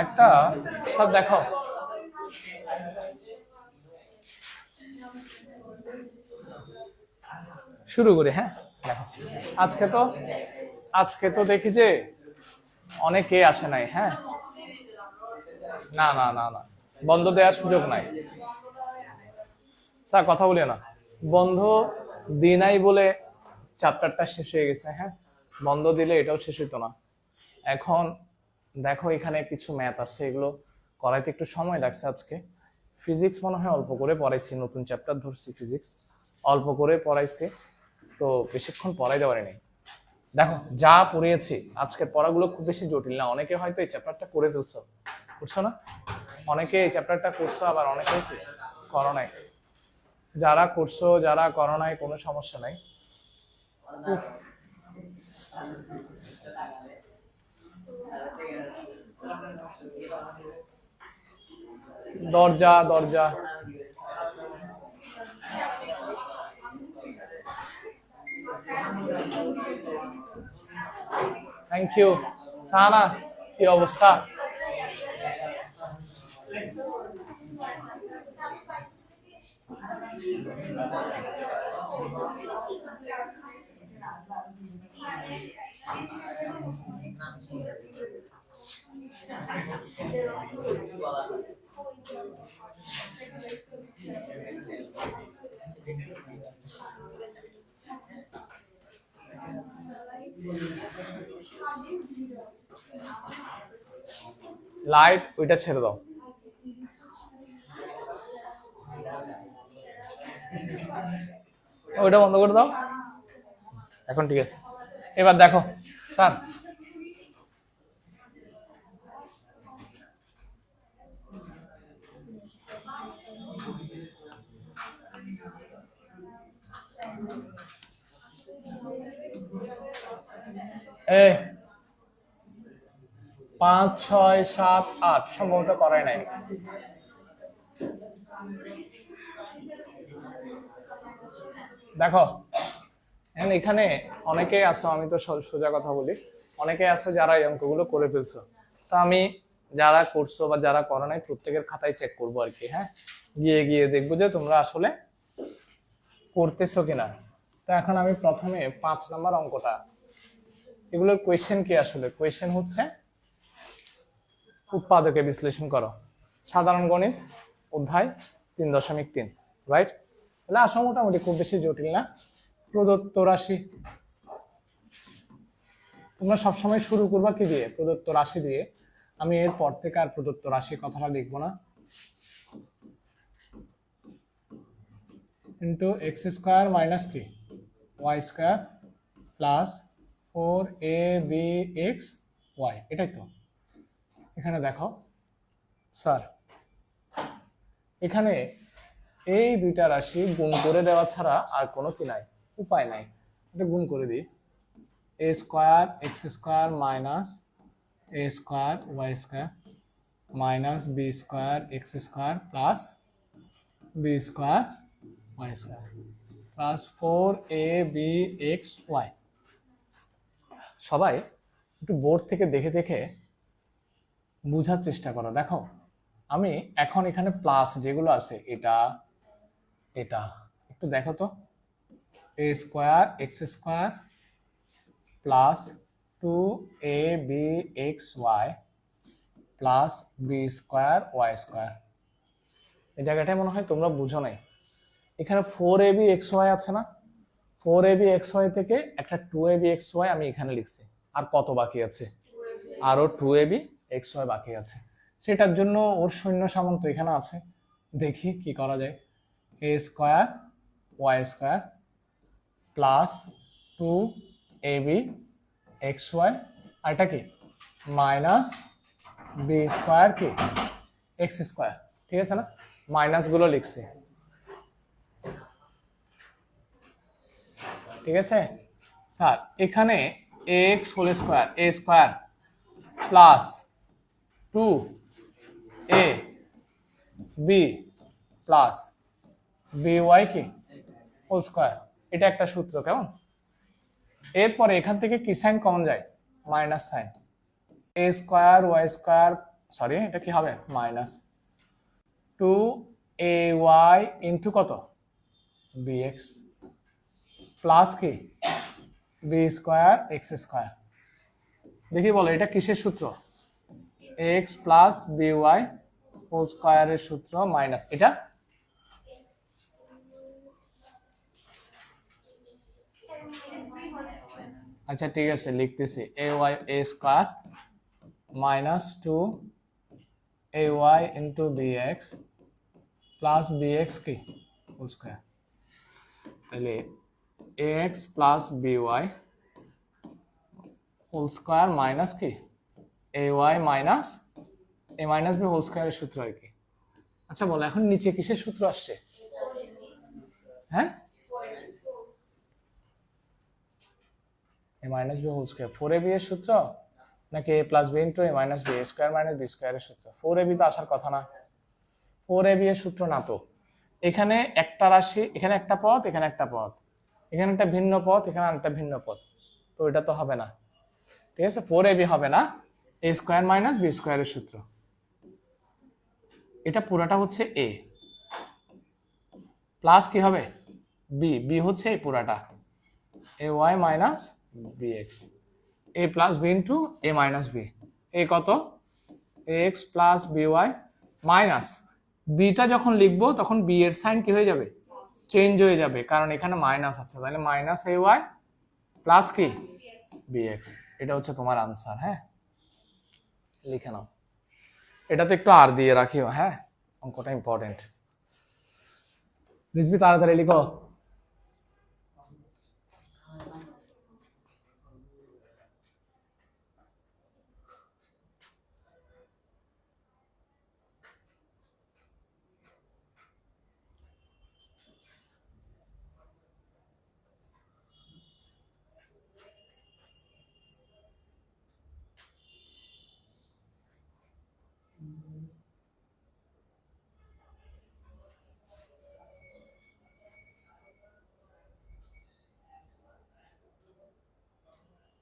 একটা সব দেখো, শুরু করি। হ্যাঁ দেখো, আজকে তো দেখি যে অনেকে আসে নাই। হ্যাঁ, না না না না, বন্ধ দেওয়ার সুযোগ নাই স্যার, কথা বলি না। বন্ধ দিই নাই বলে চ্যাপ্টারটা শেষ হয়ে গেছে। হ্যাঁ, বন্ধ দিলে এটাও শেষ হতো না। এখন দেখো, এখানে কিছু ম্যাথ আছে, এগুলো করাইতে একটু সময় লাগছে। আজকে ফিজিক্স মনে হয় অল্প করে পড়াইছি, নতুন চ্যাপ্টার ধরছি ফিজিক্স, অল্প করে পড়াইছি, তো বেশিক্ষণ পড়াইতে পারিনি। দেখো যা পড়িয়েছি, আজকের পড়াগুলো খুব বেশি জটিল না। অনেকে হয়তো এই চ্যাপ্টারটা করে ফেলছো, করছো না? অনেকে এই চ্যাপ্টারটা করছো, আবার অনেকে করো নাই। যারা করছো, যারা করো নাই, কোনো সমস্যা নাই। দরজা দরজা, থ্যাংক ইউ। সাহানা, কি অবস্থা? লাইট ওইটা ছেড়ে দাও। ওইটা বন্ধ করে দাও। এখন ঠিক আছে। এবার দেখো স্যার, এই 5, 6, 7, 8 সম্ভবত করাই নাই। দেখো এখানে অনেকেই আছো, আমি তো সোজা কথা বলি, অনেকেই আছো যারা এই অঙ্কগুলো করে ফেলছো। তো আমি যারা করছো বা যারা করো নাই প্রত্যেকের খাতায় চেক করবো আর কি। হ্যাঁ, গিয়ে গিয়ে দেখবো যে তোমরা আসলে করতেছো কিনা। তো এখন আমি প্রথমে 5 নম্বর অঙ্কটা, এগুলোর কোয়েশ্চেন কি? আসলে কোয়েশ্চেন হচ্ছে উৎপাদকে বিশ্লেষণ করো, সাধারণ গণিত অধ্যায় 3.3, রাইট? তাহলে আসলে মোটামুটি খুব বেশি জটিল না। প্রদত্ত রাশি, তোমরা সবসময় শুরু করবা কি দিয়ে? প্রদত্ত রাশি দিয়ে। আমি এরপর থেকে আর প্রদত্ত রাশি কথাটা লিখবো না। ইন্টু এক্স স্কোয়ার মাইনাস কি y square plus 4ab(x, y), এটাই তো। এখানে দেখো স্যার, এখানে এই দুইটা রাশি গুণ করে দেওয়া ছাড়া আর কোনো কি নাই, উপায় নাই। এটা গুণ করে দিই। a square x square minus a square y square minus b square x square plus b square y square plus 4ab(x, y). সবাই একটু বোর্ড থেকে দেখে দেখে বোঝার চেষ্টা করো। দেখো আমি এখন এখানে প্লাস যেগুলো আছে, এটা এটা একটু দেখো তো। a square x square plus 2ab(x, y) plus b square y square. এই জায়গাটায় মনে হয় তোমরা বুঝো নাই। এখানে 4ab(x, y) আছে না? 4ab(x, y) থেকে একটা 2ab(x, y) আমি এখানে লিখছি। আর কত বাকি আছে? আরো 2ab(x, y) বাকি আছে। সেটার জন্য ওর শূন্য সামন্ত এখানে আছে। দেখি কি করা যায়। a square y square plus 2ab(x, y), আর এটা কি মাইনাস বি স্কোয়ার কি এক্স স্কোয়ার। ঠিক আছে না? মাইনাস গুলো লিখছি, ঠিক আছে স্যার? এখানে x whole square a square plus 2ab plus by কি হোল স্কোয়ার, এটা একটা সূত্র, কেমন? এরপরে এখান থেকে কি সাইন কমন যায়? Minus sign. A square y square, sorry এটা কি হবে মাইনাস 2ay ইন্টু কত bx প্লাস কি বি স্কোয়ার এক্স স্কোয়ার। দেখি বলো এটা কিসের সূত্র? এক্স প্লাস বিওয়াই হোল স্কোয়ারের সূত্র মাইনাস এটা। আচ্ছা ঠিক আছে লিখতেছি a y a square minus 2ay into bx plus bx কি হোল স্কোয়ার। তাহলে ax plus by whole square minus কি ay minus a minus b whole স্কোয়ারের সূত্র আর কি। আচ্ছা বলো এখন নিচে কিসের সূত্র আসছে? হ্যাঁ a minus b whole square 4ab এর সূত্র নাকি a plus b into a minus b square minus b স্কোয়ারের সূত্র? 4ab তো আসার কথা না, 4ab এর সূত্র না তো। এখানে একটা রাশি, এখানে একটা পদ, এখানে একটা পদ, এখানে একটা ভিন্ন পদ, এখানে আরেকটা ভিন্ন পদ, তো এটা তো হবে না। ঠিক আছে 4ab হবে না, a স্কোয়ার মাইনাস b স্কোয়ারের সূত্র। এটা পুরাটা হচ্ছে a প্লাস কি হবে b, b হচ্ছে এই পুরাটা ay minus bx, a plus b into a minus b, a কত ax plus by minus beta যখন লিখবো তখন বি এর সাইন কি হয়ে যাবে চেঞ্জ হয়ে যাবে, কারণ এখানে মাইনাস আছে, তাহলে মাইনাস ay প্লাস কি bx। এটা হচ্ছে তোমার আনসার। হ্যাঁ লিখে নাও, এটাতে একটু আর দিয়ে রাখিও। হ্যাঁ অঙ্কটা ইম্পর্টেন্ট, লিখবি তাড়াতাড়ি লিখো।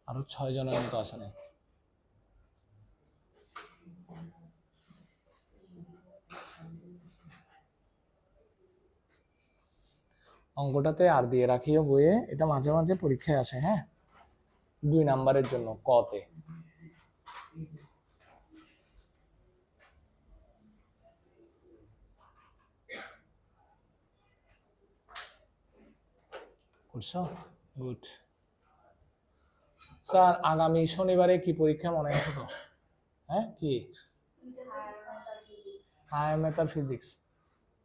আরো 6 জনের মতো আসে নাই। অঙ্কটাতে আর দিয়ে রাখিও বইয়ে, এটা মাঝে মাঝে পরীক্ষায় আসে। হ্যাঁ 2 নাম্বারের জন্য কতে। করছো গুড। স্যার আগামী শনিবারে কি পরীক্ষা মনে আছে তো? হ্যাঁ কি হায়ার ম্যাথ আর ফিজিক্স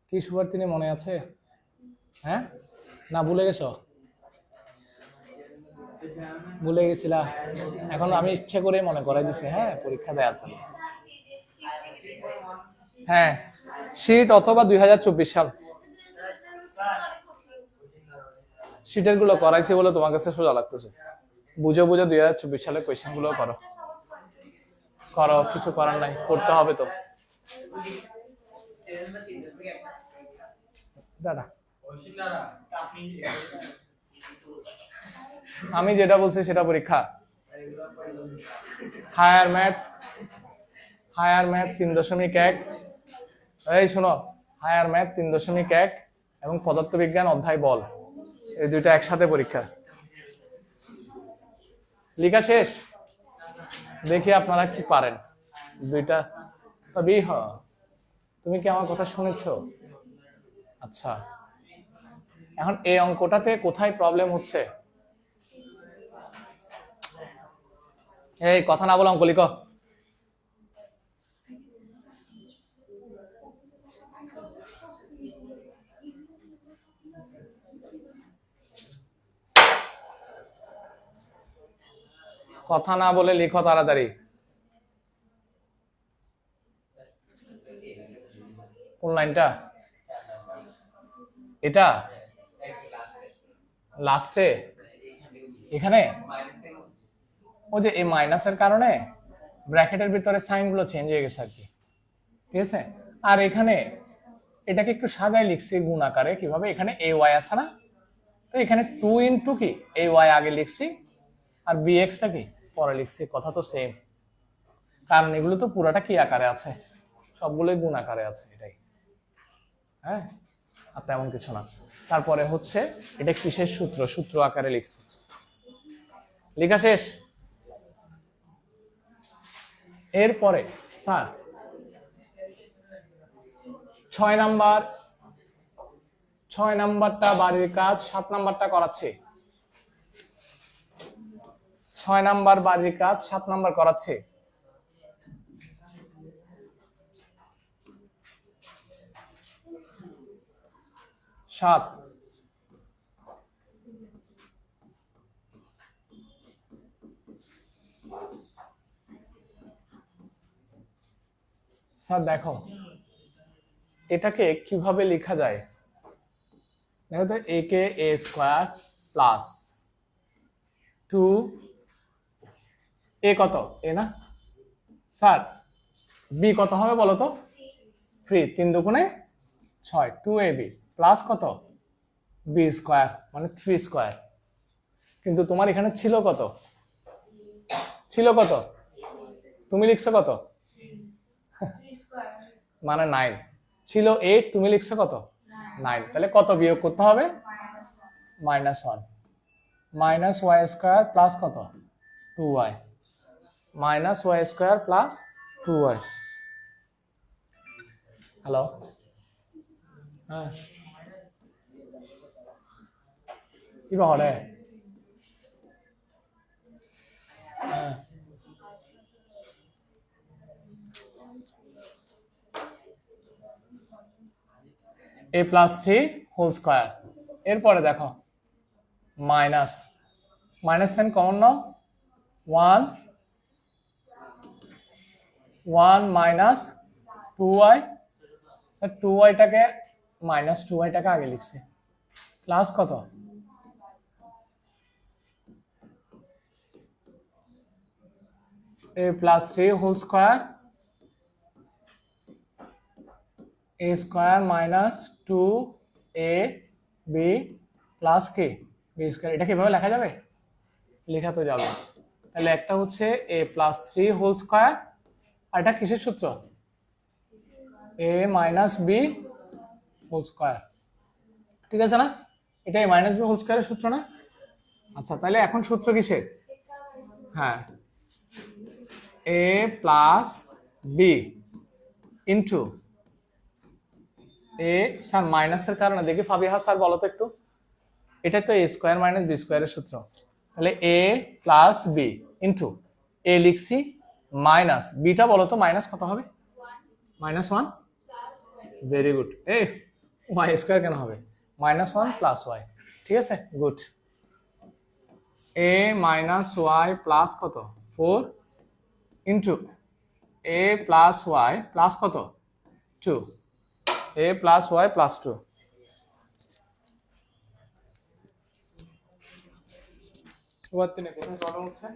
কি সুভার্তিনী মনে আছে? হ্যাঁ না ভুলে গেছো? ভুলে গেছিলা, এখন আমি ইচ্ছে করে মনে করাই দিছি হ্যাঁ পরীক্ষা দেওয়ার জন্য। হ্যাঁ শীট অথবা 2024 সাল শীটের গুলো করাইছি বলে তোমার কাছে সোজা লাগতেছে। বুঝে বুঝে 2024 সালের কোয়েশ্চেন গুলো করো, করো কিছু করার নাই, করতে হবে তো। দাদা আমি যেটা বলছি সেটা পরীক্ষা। হায়ার ম্যাথ 3.1, এই শোনো হায়ার ম্যাথ 3.1 এবং পদার্থবিজ্ঞান অধ্যায় বল, এই দুইটা একসাথে পরীক্ষা। লেখা শেষ, দেখি আপনারা কি পারেন। দুইটা সবই হ। তুমি কি আমার কথা শুনেছো? আচ্ছা এখন এই অঙ্কটাতে কোথায় প্রবলেম হচ্ছে? এই কথা না বলে অঙ্ক লিখো। কথা না বলে লিখো তাড়াতাড়ি। কোন লাইনটা? এটা লাস্টে এখানে ও যে এই মাইনাসের কারণে ব্র্যাকেটের ভিতরে সাইন গুলো চেঞ্জ হয়ে গেছে আর কি। ঠিক আছে আর এখানে এটাকে একটু সাজায় লিখছি গুণ আকারে, কিভাবে এখানে এ ওয়াই আছে না, তো এখানে 2 ইন্টু কি এ ওয়াই আগে লিখছি আর বিএক্সটা কি পরে লিখছি, কথা তো সেম। কারণ এগুলো তো পুরাটা কি আকারে আছে, সবগুলোই গুণ আকারে আছে, এটাই। হ্যাঁ, আর তেমন কিছু না। তারপরে হচ্ছে এটা কিসের সূত্র, সূত্র আকারে লিখছি, লেখা শেষ। এরপরে স্যার 6 নাম্বারটা বাড়ির কাজ, 7 নাম্বারটা করাচ্ছে। 6 নাম্বার বাড়ির কাজ, 7 নাম্বার করাচ্ছে। সাত। স্যার দেখো এটাকে কিভাবে লেখা যায়, দেখো তো, a K a square plus 2 a কত, a না স্যার, b কত হবে বলো তো, 3, 3 দুগুণে 6, 2ab প্লাস কত b স্কয়ার মানে 3 স্কয়ার। কিন্তু তোমার এখানে ছিল কত, ছিল কত, তুমি লিখছো কত, মানে 9 ছিল 8, তুমি লিখছো কত 9, তাহলে কত বিয়োগ করতে হবে, -1 মাইনাস ওয়াই স্কয়ার প্লাস কত 2y, minus y square plus 2y। Hello, হ্যাঁ কি বলে, হ্যাঁ a প্লাস 3 হোল স্কয়ার। এরপরে দেখো মাইনাস, মাইনাস সাইন কমন নাও, 1 মাইনাস 2y, স্যার 2yটাকে মাইনাস 2yটাকে আগে লিখছি, প্লাস কত a plus 3 whole square, a square minus 2ab plus কি b স্কয়ার। এটা কিভাবে লেখা যাবে, লেখা তো যাবে। তাহলে একটা হচ্ছে a প্লাস 3 হোল স্কয়ার, আর এটা কিসের সূত্র, a minus b whole square, ঠিক আছে না, এটা a মাইনাস b হোল স্কয়ারের সূত্র না। আচ্ছা তাহলে এখন সূত্র কিসের, হ্যাঁ a plus b into a, sir মাইনাসের কারণে দেখি ফাবিহা স্যার বলো তো একটু, এটা তো a স্কয়ার মাইনাস b স্কয়ারের সূত্র, তাহলে a plus b into a লিখছি মাইনাস বিটা বলো তো, মাইনাস কত হবে, -1, ভেরি গুড। এই ওয়াই স্কয়ার কেন হবে, -1 প্লাস ওয়াই, ঠিক আছে good. a minus y plus কত 4 into a plus y plus কত 2, a প্লাস ওয়াই প্লাস 2। এবার তিনি কোথায় প্রবলেম হচ্ছে,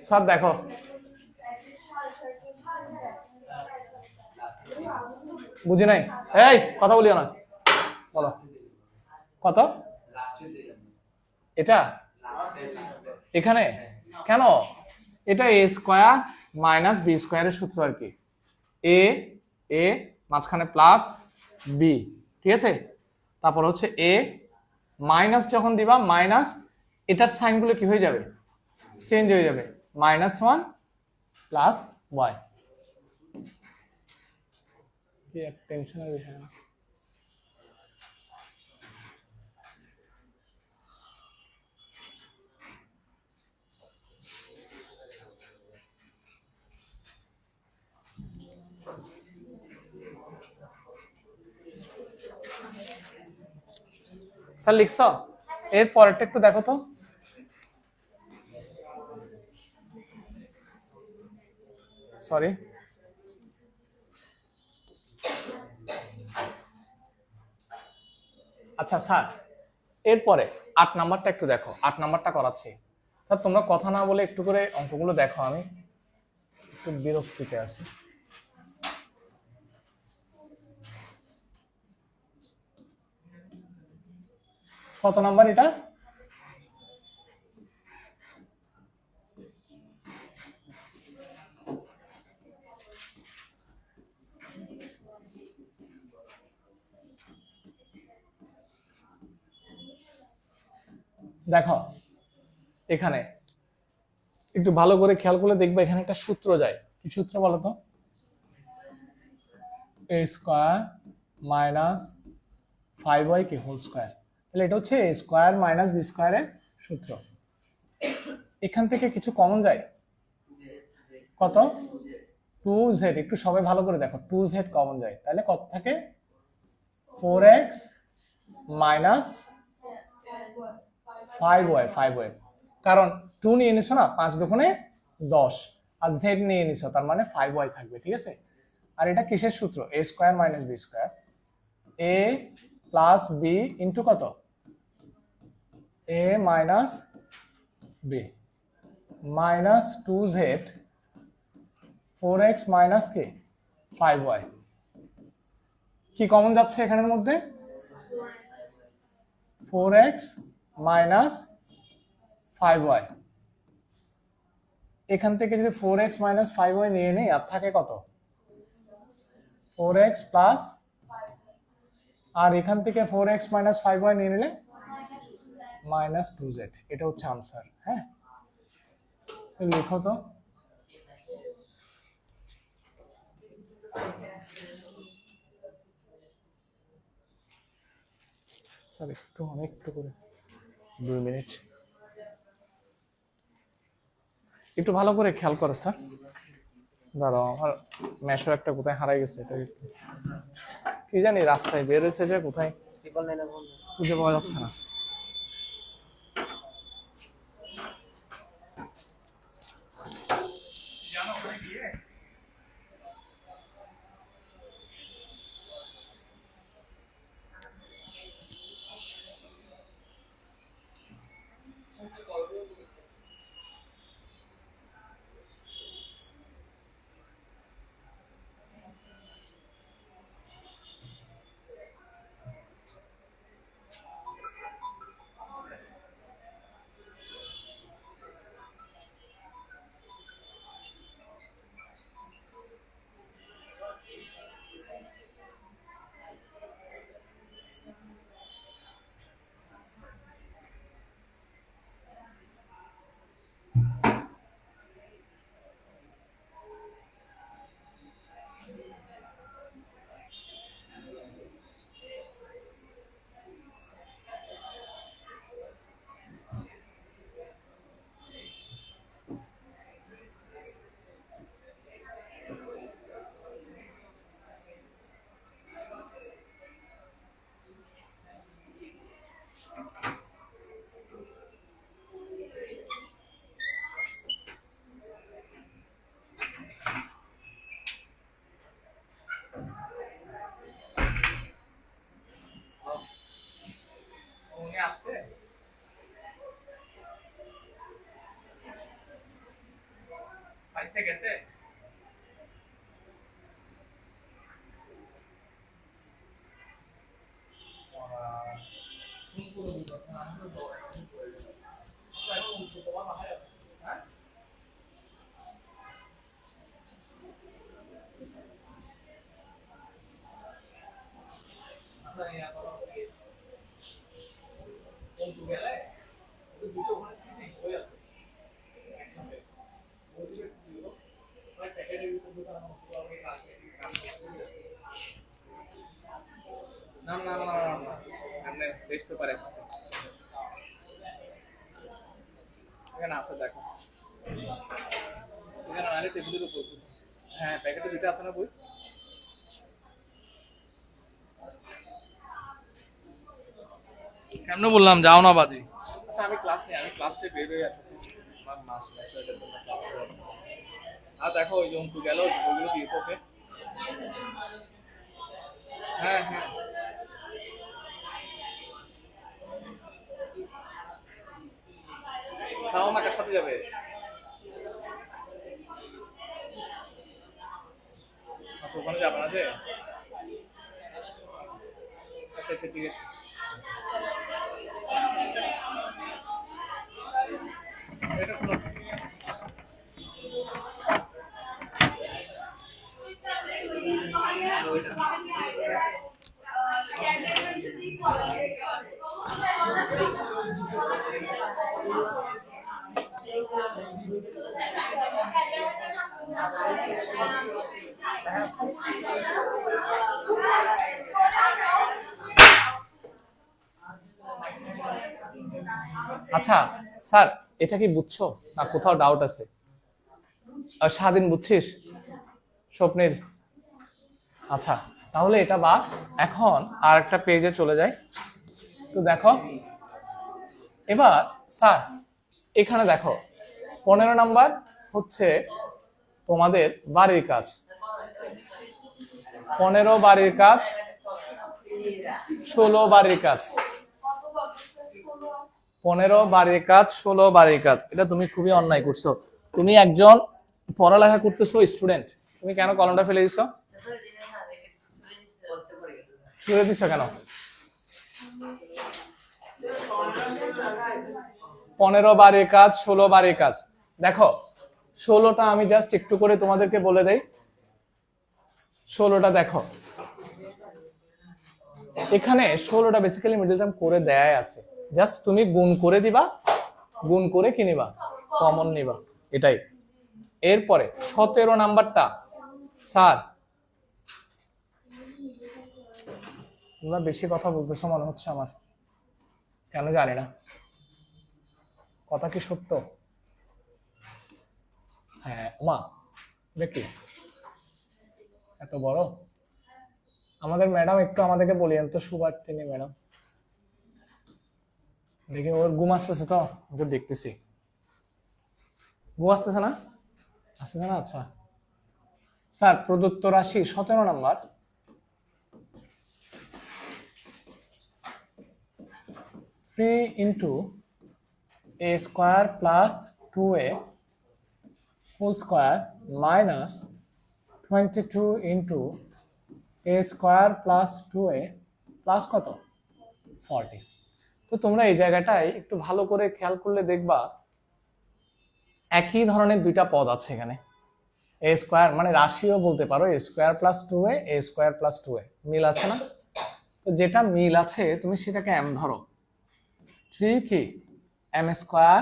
স্যার দেখো বুঝি নাই, এই কথা বলিও না, বলো কত, এটা এখানে কেন, এটা a স্কয়ার মাইনাস বি স্কোয়ারের সূত্র আর কি, এ এ মাঝখানে প্লাস বি, ঠিক আছে। তারপর হচ্ছে এ মাইনাস যখন দিবা মাইনাস এটার সাইনগুলো কি হয়ে যাবে, চেঞ্জ হয়ে যাবে, -1 প্লাস ওয়াই। কি এক টেনশনের বিষয় না। স্যার লিখছ, এর পরেরটা একটু দেখো তো। সরি, আচ্ছা স্যার এরপরে 8 নাম্বারটা একটু দেখো, 8 নাম্বারটা করাচ্ছি। স্যার তোমরা কথা না বলে একটু করে অঙ্কগুলো দেখো, আমি একটু বিরক্তিতে আছি। কত নাম্বার এটা? দেখো এখানে একটু ভালো করে খেয়াল করে দেখবে, এখানে একটা সূত্র যায়। কি সূত্র বলো তো? এ স্কোয়ার মাইনাস 5y কি হোল স্কোয়ার। তাহলে এটা হচ্ছে এ স্কোয়ার মাইনাস বি স্কোয়ারের সূত্র। এখান থেকে কিছু কমন যায়, কত? 2z। একটু সবাই ভালো করে দেখো, 2z কমন যায়, তাহলে কত থাকে? 4x minus 5y। কারণ 2 নিয়ে নিছো না, 5 দুগুণে 10, আর z নিয়ে নিছো, তার মানে 5y থাকবে, ঠিক আছে। আর এটা কিসের সূত্র? a square minus b square, a plus b into কত? a minus b minus 2z 4x minus কি 5y। কি কমন যাচ্ছে এখানের মধ্যে? 4x minus 5y। এখান থেকে যদি 4x মাইনাস 5y নিয়ে নেই, আর থাকে কত? 4x প্লাস, আর এখান থেকে 4x মাইনাস 5y নিয়ে নিলে মাইনাস 2z। এটা হচ্ছে আনসার। হ্যাঁ, লিখো তো। স্যার একটু অনেকটু করে 2 মিনিট একটু ভালো করে খেয়াল করো স্যার। দাঁড়াও, আমার মেশো একটা কোথায় হারাই গেছে, এটা কি জানি, রাস্তায় বের হয়েছে যে কোথায় খুঁজে পাওয়া যাচ্ছে না। গেছে না না না না না, এমনি টেস্ট পেপার এসেছে, এখানে আছে দেখো, এখানে আরে টেবিলের উপর, হ্যাঁ প্যাকেটে দুটো আছে না বই। কেমন বললাম যাও না বাজে। আচ্ছা আমি ক্লাস নেই, আমি ক্লাস থেকে বের হয়ে আসছি, আমার মাস এটার জন্য ক্লাস করব। আর দেখো ওই জন্তু গেল, ওইগুলো দিয়ে তোকে। হ্যাঁ হ্যাঁ তাও না, কার সাথে যাবে? আচ্ছা ওখানে যাবে না যে, আচ্ছা আচ্ছা ঠিক আছে। এটা খোলো। আচ্ছা স্যার, এটা কি বুঝছো না কোথাও ডাউট আছে? আর স্বাধীন বুঝছিস স্বপ্নের? আচ্ছা তাহলে এটা বাদ, এখন আর একটা পেজে চলে যাই। তো দেখো এবার স্যার এখানে দেখো 15 নাম্বার হচ্ছে তোমাদের বাড়ির কাজ, 15 বাড়ির কাজ, 16 বাড়ির কাজ, 15 বাড়ির কাজ, 16 বাড়ির কাজ। এটা তুমি খুবই অন্যায় করছো। তুমি একজন পড়ালেখা করতেছো স্টুডেন্ট, তুমি কেন কলমটা ফেলে দিছো? ফেলে দিছো কেন? 15 বাড়ির কাজ, 16 বাড়ির কাজ। দেখো 16টা আমি জাস্ট একটু করে তোমাদেরকে বলে দেই। 16টা দেখো এখানে 16টা বেসিক্যালি মিডল টার্ম করে দেয়াই আছে, জাস্ট তুমি গুণ করে দিবা, গুণ করে কি নিবা? কমন নিবা, এটাই। এরপরে 17 নাম্বারটা স্যার, তোমরা বেশি কথা বলতেছো মনে হচ্ছে আমার, কেন জানি না, কথা কি সত্য? হ্যাঁ মা দেখি এত বড়, আমাদের ম্যাডাম একটু আমাদেরকে বলিয়েন তো, সুভার্তিনী ম্যাডাম, দেখি ওর ঘুম আসতেছে তো, ওকে দেখতেছি, ঘুম আসতেছে না? আসতেছে না, আচ্ছা। স্যার প্রদত্ত রাশি 17 number, 3 into a square plus 2a whole square minus 22 into a square plus 2a plus কত? 40। তো তোমরা এই জায়গাটায় একটু ভালো করে খেয়াল করলে দেখবা একই ধরনের দুইটা পদ আছে এখানে, এ স্কোয়ার মানে রাশিও বলতে পারো, এ স্কোয়ার প্লাস 2a, এ স্কোয়ার প্লাস 2a, মিল আছে না? তো যেটা মিল আছে তুমি সেটাকে এম ধরো, 3 কি M square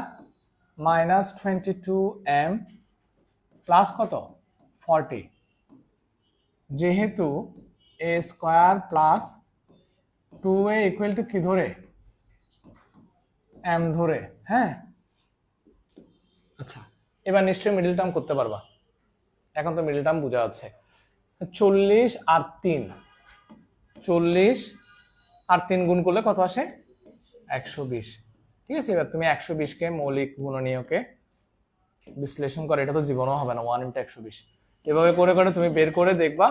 minus 22m plus কত? 40। যেহেতু a square plus 2a equal to কি ধরে? এম ধরে, হ্যাঁ। আচ্ছা এবার নিশ্চয়ই মিডল টার্ম করতে পারবা, এখন তো মিডল টার্ম বোঝা যাচ্ছে। 40 আর 3, 40 আর 3 গুণ করলে কত আসে? 120। ঠিক আছে, এবার তুমি 120কে মৌলিক গুণনীয়কে বিশ্লেষণ করে, এটা তো জীবনও হবে না 1 into 120, এভাবে করে করে তুমি বের করে দেখবা,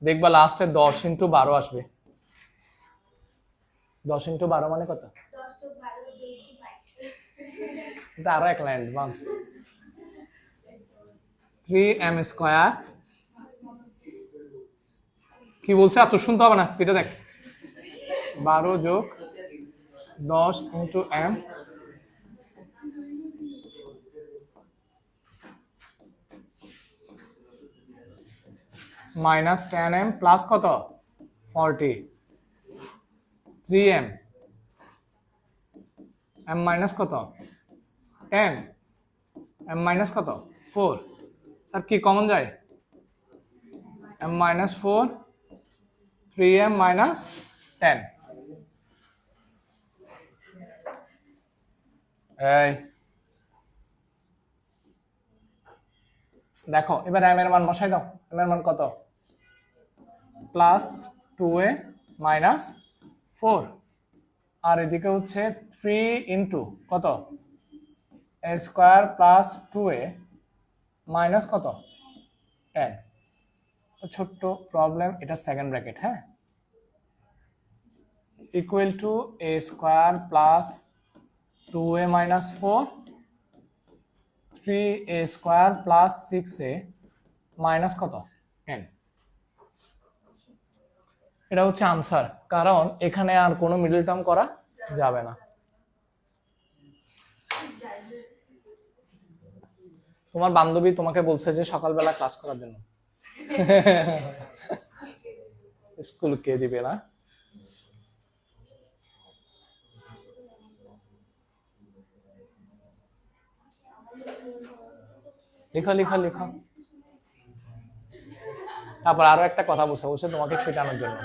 দেখবা লাস্টে 10 into 12 আসবে। 10 into 12 মানে কত? এটা আরো এক লাইন অ্যাডভান্স। 3m স্কয়ার, কি বলছে এত শুনতে হবে না, এটা দেখ, 12 যোগ 10 into m minus 10m plus কত? 40, 3m, m মাইনাস কত? 10, m মাইনাস কত? 4। স্যার কি কমন যায়? m minus 4 3m minus 10 এই দেখো এবার m এর মান বসাই দাও। m এর মান কত? প্লাস 2a মাইনাস 4 আর এদিকে হচ্ছে 3 ইন্টু কত a square plus 2a minus কত 10। ছোট্ট প্রবলেম, এটা সেকেন্ড ব্র্যাকেট, হ্যাঁ, equal to a square plus 2a minus 4 3a square plus 6a minus কত 10। এটা হচ্ছে আনসার, কারণ এখানে আর কোনো মিডল টার্ম করা যাবে না। তোমার বান্ধবী তোমাকে বলছে যে সকালবেলা ক্লাস করার জন্য। স্কুল কে দিবে না? লিখো লিখো লিখো। তারপর আরো একটা কথা বলছে, বলছে তোমাকে পিটানোর জন্য,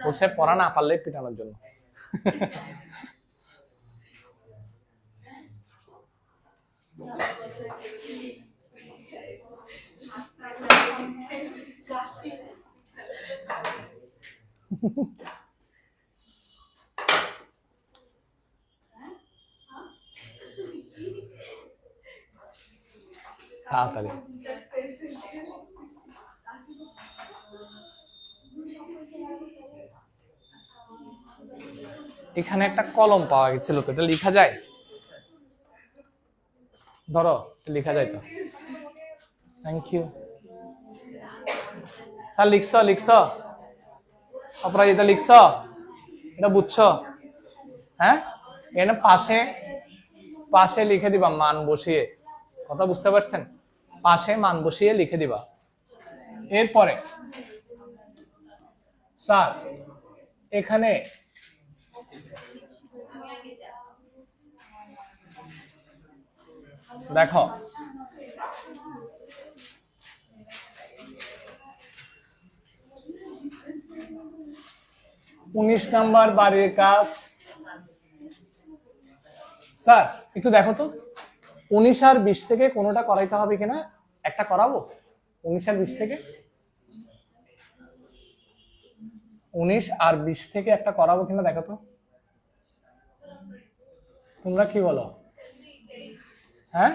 বলছে পড়া না পারলে পিটানোর জন্য। তাড়াতাড়ি এখানে একটা কলম পাওয়া গেছিল, তো এটা লেখা যায়? ধরো লেখা যায় তো। Thank you sir. লিখছ লিখছ অপরাজিতা, লিখছ? এটা বুঝছো? হ্যাঁ, এখানে পাশে পাশে লিখে দিবা মান বসিয়ে। কথা বুঝতে পারছেন? পাশে মান বসিয়ে লিখে দিবা। এরপরে স্যার এখানে দেখো উনিশ নাম্বার বাড়ির কাজ। স্যার একটু দেখো তো 19 আর 20 থেকে কোনোটা করাইতে হবে কিনা, একটা করাবো। 19 আর 20 থেকে, 19 আর 20 থেকে একটা করাবো কিনা দেখো তো, তোমরা কি বলো? হ্যাঁ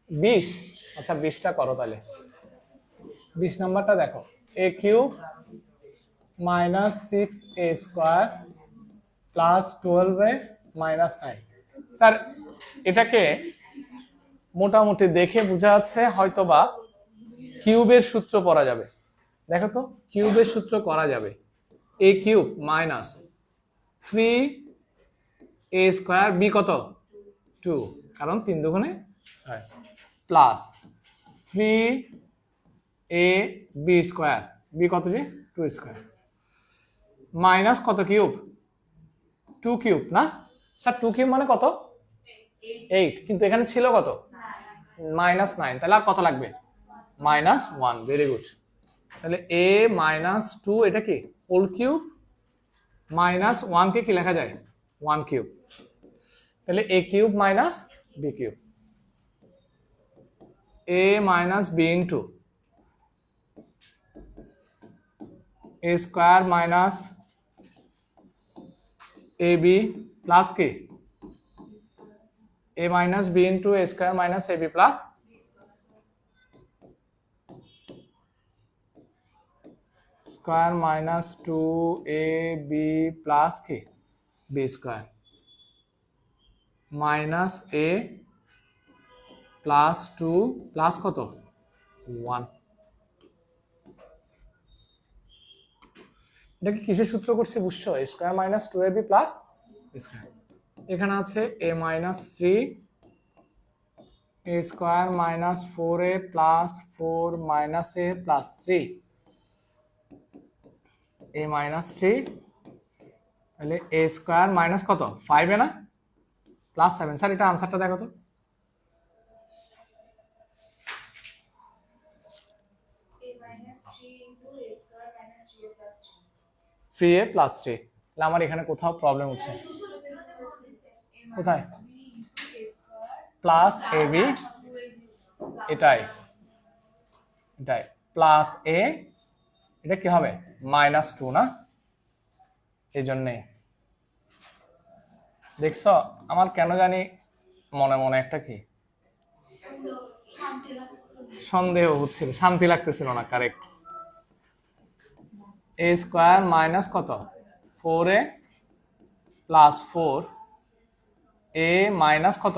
20, আচ্ছা 20টা করো তাহলে। 20 নাম্বারটা দেখো, a cube minus 6a square plus 12a minus 9। Sir এটাকে মোটামুটি দেখে বোঝা যাচ্ছে হয়তোবা কিউবের সূত্র পড়া যাবে। দেখো তো কিউবের সূত্র করা যাবে, a cube minus 3a square b কত 2, কারণ 3 দুগুণে 6, প্লাস 3ab স্কোয়ার, b কত যে 2 স্কোয়ার, মাইনাস কত কিউব 2 কিউব না স্যার, 2 কিউব মানে কত 8, কিন্তু এখানে ছিল কত মাইনাস 9, তাহলে আর কত লাগবে মাইনাস 1। Very good. তাহলে a মাইনাস 2 এটা কি হোল কিউব, মাইনাস 1 কে কি লেখা যায় 1 কিউব, তাহলে a cube minus b cube, a minus b into a square minus ab plus কি a minus b into a square minus ab plus square minus 2ab plus কি b square minus a plus 2 plus কত 1। এটা কি কিসের সূত্র করছে বুঝছো? a square minus 2ab plus square. এখানে আছে a minus 3 a square minus 4a plus 4 minus a plus 3, a minus 3, তাহলে a স্কোয়ার মাইনাস কত 5 এ না প্লাস 7। স্যার এটা আনসারটা দেখো তো, 3a প্লাস 3, তাহলে আমার এখানে কোথাও প্রবলেম হচ্ছে, কোথায় প্লাস ab, এটাই এটাই প্লাস a, এটা কি হবে -2 না, এই জন্যে দেখছো আমার কেন জানি মনে মনে একটা কি সন্দেহ হচ্ছিল, শান্তি লাগতেছিল না। কারেক্ট, a স্কয়ার মাইনাস কত 4a প্লাস 4 a মাইনাস কত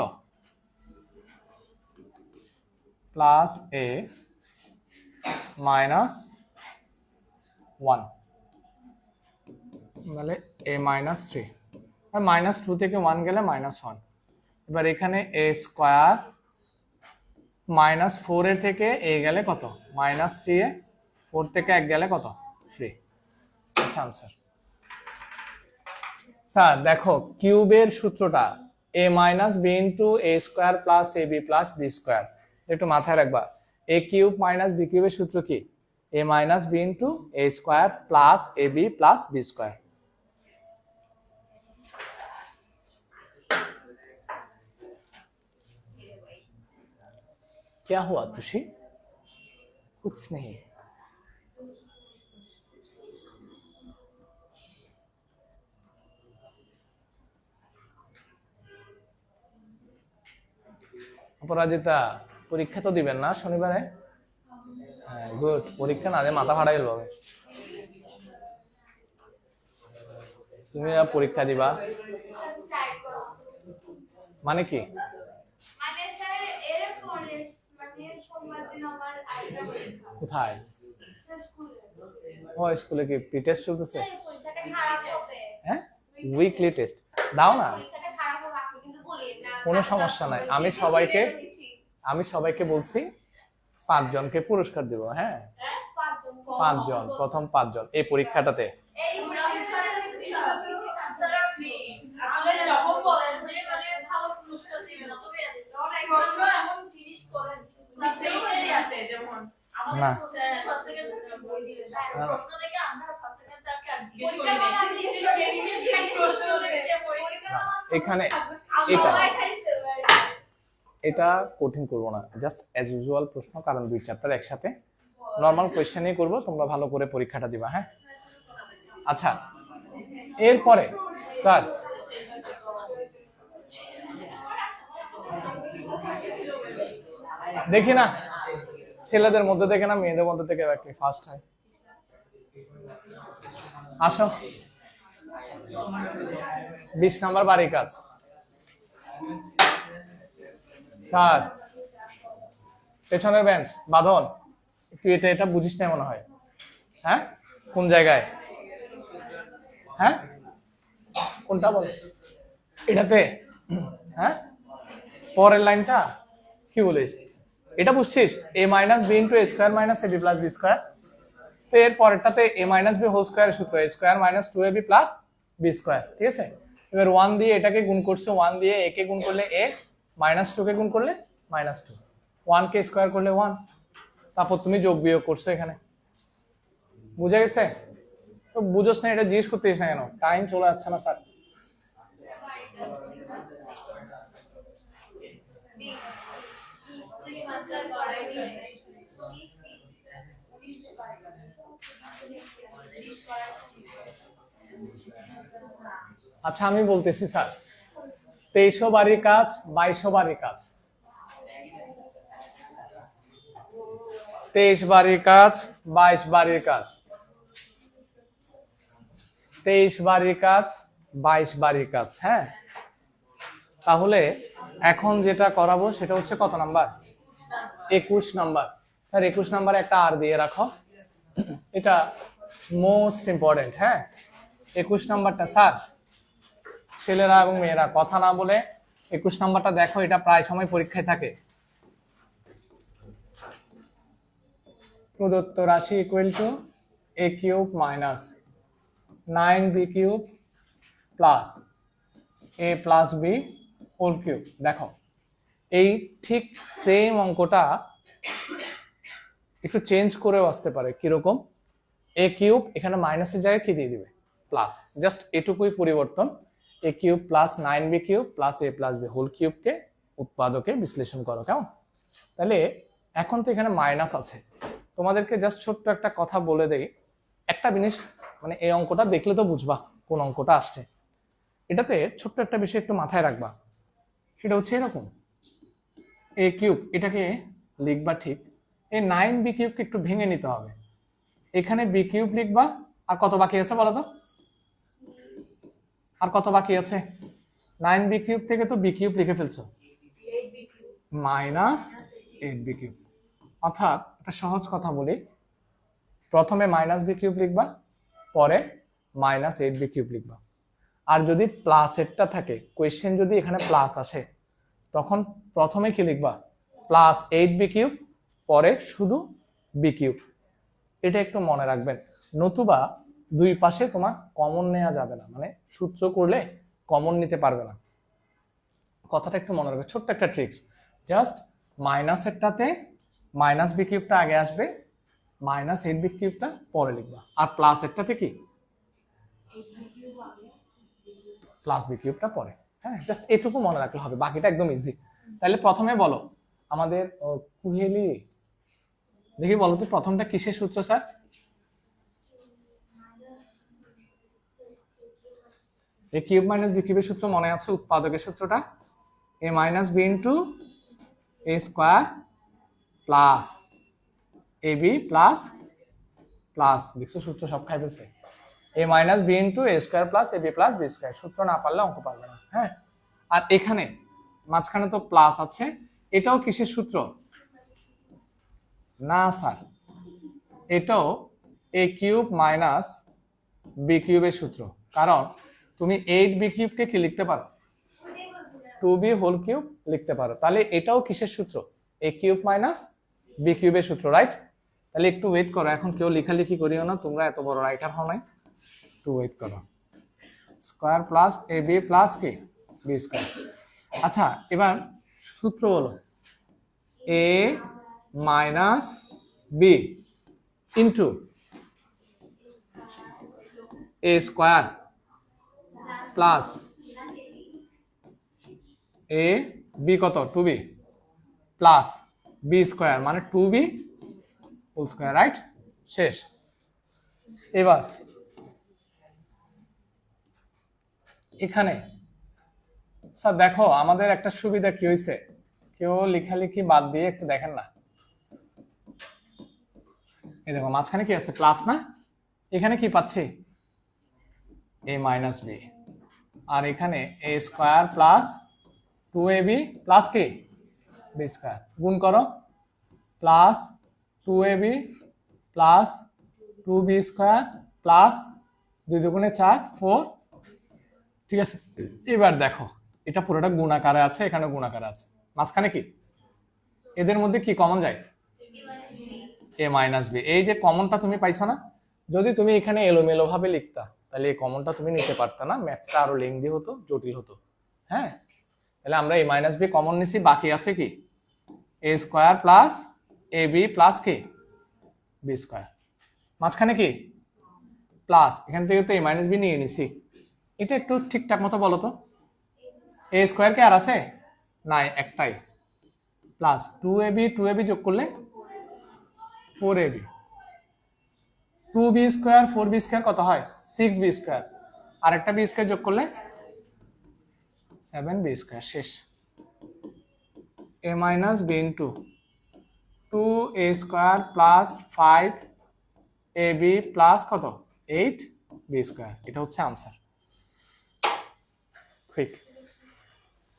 প্লাস a মাইনাস 1, তাহলে a মাইনাস 3, -2 থেকে 1 গেলে -1। এবার এখানে a স্কয়ার -4 এর থেকে a গেলে কত -3a, 4 থেকে 1 গেলে কত 3। আচ্ছা আনসার। স্যার দেখো কিউবের সূত্রটা a minus b into a square plus ab plus b square, একটু মাথায় রাখবা a কিউব মাইনাস b কিউবের সূত্র কি a minus b into a square plus ab plus b square. क्या हुआ तुषी? कुछ नहीं। অপরাজিতা পরীক্ষা তো দিবেন না শনিবারে? হ্যাঁ গুড, পরীক্ষা না দিয়ে মাথা ফাটাই গেল। তুমি পরীক্ষা দিবা মানে কি? কোথায়? ও স্কুলে কি প্রি টেস্ট চলতেছে? হ্যাঁ উইকলি টেস্ট দাও না, কোনো সমস্যা নাই। আমি সবাইকে বলছি 5 জনকে পুরস্কার দিব। হ্যাঁ 5 জন, প্রথম 5 জন এই পরীক্ষাটাতে। না এখানে এটা কঠিন করব না, জাস্ট অ্যাজ ইউজুয়াল প্রশ্ন, কারণ 2 চ্যাপ্টার একসাথে নরমাল কোয়েশ্চেনই করব, তোমরা ভালো করে পরীক্ষাটা দিবা। হ্যাঁ আচ্ছা এরপরে স্যার দেখি না ছেলেদের মধ্যে থেকে না মেয়েদের মধ্যে থেকে কে ফার্স্ট হয়, আসো 20 নাম্বার বাড়ির কাজ। স্যার পেছনের বেঞ্চ বাঁধন, তুই এটা বুঝিস না মনে হয়। হ্যাঁ কোন জায়গায়? হ্যাঁ কোনটা বল এটাতে? হ্যাঁ পরের লাইনটা কি বলিস, এটা বুঝছিস a minus b into a square minus ab plus b square. তো এর পরেরটাতে a মাইনাস b হোল স্কয়ারের সূত্র a square minus 2ab plus b square, ঠিক আছে? এবার 1 দিয়ে এটাকে গুণ করছে, 1 দিয়ে a কে গুণ করলে a, মাইনাস 2 কে গুণ করলে -2, 1 কে স্কয়ার করলে 1, তারপর তুমি যোগ বিয়োগ করছো এখানে। বুঝা গেছে? তো বুঝোস না এটা জিজ্ঞেস করতেছিস না কেন? টাইম চলে যাচ্ছে না স্যার। আচ্ছা আমি বলতেছি স্যার 2300 বাড়ির কাজ 2200 বাড়ির কাজ, 23 বাড়ির কাজ 22 বাড়ির কাজ, 23 বাড়ির কাজ 22 বাড়ির কাজ। হ্যাঁ তাহলে এখন যেটা করাবো সেটা হচ্ছে কত নাম্বার? 21 নাম্বার। স্যার 21 নাম্বারে একটা আর দিয়ে রাখো, এটা মোস্ট ইম্পর্টেন্ট। হ্যাঁ 21 নাম্বারটা স্যার ছেলেরা এবং মেয়েরা কথা না বলে 21 নাম্বারটা দেখো, এটা প্রায় সময় পরীক্ষায় থাকে। প্রদত্ত রাশি equal to a cube minus 9b cube plus a plus b whole cube. দেখো এই ঠিক সেম অঙ্কটা একটু চেঞ্জ করেও আসতে পারে। কিরকম? এ কিউব এখানে মাইনাসের জায়গায় কি দিয়ে দিবে? প্লাস। জাস্ট এটুকুই পরিবর্তন। এ কিউব প্লাস 9বি কিউব প্লাস এ প্লাস বি হোল কিউবকে উৎপাদকে বিশ্লেষণ করো, কেমন? তাহলে এখন তো এখানে মাইনাস আছে, তোমাদেরকে জাস্ট ছোট্ট একটা কথা বলে দেই। একটা জিনিস মানে এই অঙ্কটা দেখলে তো বুঝবা কোন অঙ্কটা আসছে। এটাতে ছোট্ট একটা বিষয় একটু মাথায় রাখবা, সেটা হচ্ছে এরকম, এ কিউব এটাকে লিখবা ঠিক, এই 9বি কিউবকে একটু ভেঙে নিতে হবে। এখানে বি কিউব লিখবা, আর কত বাকি আছে বলো তো? আর কত বাকি আছে? 9বি কিউব থেকে তো বি কিউব লিখে ফেলছো, মাইনাস 8বি কিউব। অর্থাৎ একটা সহজ কথা বলি, প্রথমে মাইনাস বি কিউব লিখবা, পরে মাইনাস 8বি কিউব লিখবা। আর যদি প্লাস এরটা থাকে, কোয়েশ্চেন যদি এখানে প্লাস আসে, তখন প্রথমে কি লিখবা? প্লাস 8বি কিউব, পরে শুধু বি কিউব। এটা একটু মনে রাখবেন, নতুবা দুই পাশে তোমার কমন নেওয়া যাবে না, মানে সূত্র করলে কমন নিতে পারবে না। কথাটা একটু মনে রাখবে, ছোট্ট একটা ট্রিক্স। জাস্ট মাইনাসেরটাতে মাইনাস বি কিউবটা আগে আসবে, মাইনাস 8বি কিউবটা পরে লিখবা। আর প্লাস এরটাতে কি? প্লাস বি কিউবটা পরে। হ্যাঁ, জাস্ট এটুকু মনে রাখলে হবে, বাকিটা একদম ইজি। তাহলে প্রথমে বলো আমাদের কুহেলি, দেখি বলো তো প্রথমটা কিসের সূত্র স্যার? এ কিউব মাইনাস বি কিউবের সূত্র মনে আছে? উৎপাদকের সূত্রটা এ minus b into a square plus a B plus plus, দেখছো সূত্র সব খাই ফেলছে। এ minus b into a square plus a B plus b square, সূত্র না পারলে অঙ্ক পারবে না। হ্যাঁ, আর এখানে মাঝখানে তো প্লাস আছে, এটাও কিসের সূত্র? না স্যার, এটাও এ কিউব মাইনাস বি কিউবের সূত্র। কারণ তুমি 8বি কিউবকে কি লিখতে পারো? 2বি হোল কিউব লিখতে পারো। তাহলে এটাও কিসের সূত্র? এ কিউব মাইনাস বি কিউবের সূত্র, রাইট? তাহলে একটু ওয়েট করো, এখন কেউ লেখালেখি করিও না, তোমরা এত বড় রাইটার হও নাই, একটু ওয়েট করো। Square plus a B plus কি বি স্কোয়ার। আচ্ছা, এবার সূত্র বলো, এ minus b into a square plus a B কত? 2বি প্লাস বি স্কোয়ার মানে 2বি হোল স্কোয়ার, রাইট? শেষ। এবার এখানে স্যার দেখো আমাদের একটা সুবিধা কি হয়েছে, কেউ লেখালেখি বাদ দিয়ে একটু দেখেন না। এই দেখো মাঝখানে কি আছে? প্লাস না? এখানে কি পাচ্ছি? এ মাইনাস বি, আর এখানে এ স্কোয়ার প্লাস 2ab প্লাস কি বি স্কোয়ার, গুণ করো, plus 2ab plus 2b square plus 2 দুগুণে 4 4। ঠিক আছে, এবার দেখো এটা পুরোটা গুণ আকারে আছে, এখানে গুণ আকারে আছে, মাঝখানে কি? এদের মধ্যে কি কমন যায়? এ মাইনাস বি। এই যে কমনটা তুমি পাইছো না, যদি তুমি এখানে এলোমেলো ভাবে লিখতা তাহলে এই কমনটা তুমি নিতে পারতা না, ম্যাথটা আরো লেংদি হতো, জটিল হতো। হ্যাঁ, তাহলে আমরা এ মাইনাস বি কমন নিছি, বাকি আছে কি? এ square plus a B plus কি বি স্কোয়ার, মাঝখানে কি? প্লাস, এখান থেকে তো এ মাইনাস বি নিয়ে নিছি। এটা একটু ঠিকঠাক মতো বলো তো, এ স্কোয়ার কে আর আছে? নাই, একটাই, প্লাস 2ab যোগ করলে 4ab, 2b square 4b square কত হয়? 6b স্কোয়ার, আর একটা বি স্কোয়ার যোগ করলে 7b স্কোয়ার। শেষ। A minus b into 2a square plus 5ab plus কত? 8b square. এটা হচ্ছে আনসার। ঠিক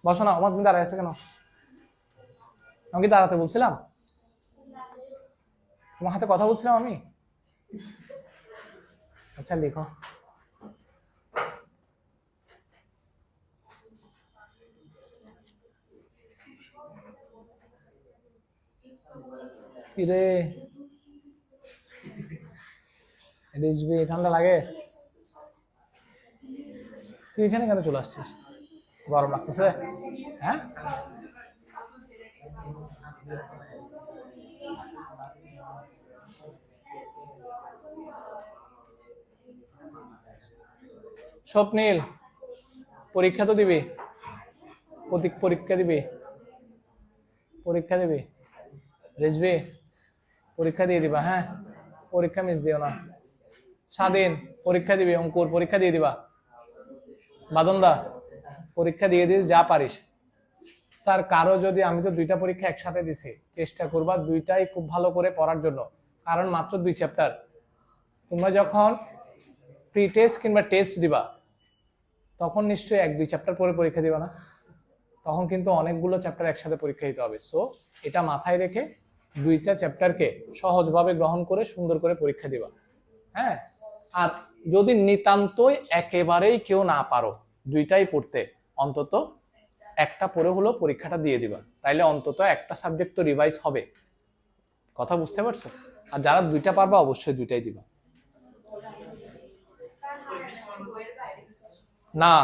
বসো না, আমার তুমি দাঁড়ায় আছে কেন? আমি কি দাঁড়াতে বলছিলাম? তোমার হাতে কথা বলছিলাম আমি? আচ্ছা লিখো। কিরে রিজবি, ঠান্ডা লাগে? তুই এখানে কেন চলে আসছিস? গরম লাগতেছে? হ্যাঁ, স্বপ্নীল পরীক্ষা তো দিবি, পরীক্ষা দিবি, পরীক্ষা দিবি, রেজবি পরীক্ষা দিয়ে দিবা, হ্যাঁ পরীক্ষা মিস দিও না। স্বাধীন পরীক্ষা দিবি, অঙ্কুর পরীক্ষা দিয়ে দিবা, বাদনদা পরীক্ষা দিয়ে দিস যা পারিস। স্যার কারো যদি, আমি তো 2টা পরীক্ষা একসাথে দিছি, চেষ্টা করবা 2টাই খুব ভালো করে পড়ার জন্য, কারণ মাত্র 2 চ্যাপ্টার। তোমরা যখন প্রি টেস্ট কিংবা টেস্ট দিবা তখন নিশ্চয়ই 1-2 চ্যাপ্টার পরে পরীক্ষা দিবা না, তখন কিন্তু অনেকগুলো চ্যাপ্টার একসাথে পরীক্ষা দিতে হবে। সো এটা মাথায় রেখে 2টা চ্যাপ্টারকে সহজভাবে গ্রহণ করে সুন্দর করে পরীক্ষা দিবা। হ্যাঁ, আর যদি নিতান্তই একেবারেই কেউ না পারো 2টাই পড়তে, অন্তত একটা পড়ে হলো পরীক্ষাটা দিয়ে দিবা, তাইলে অন্তত একটা সাবজেক্ট তো রিভাইজ হবে। কথা বুঝতে পারছো? আর যারা 2টা পারবা অবশ্যই 2টাই দিবা। না,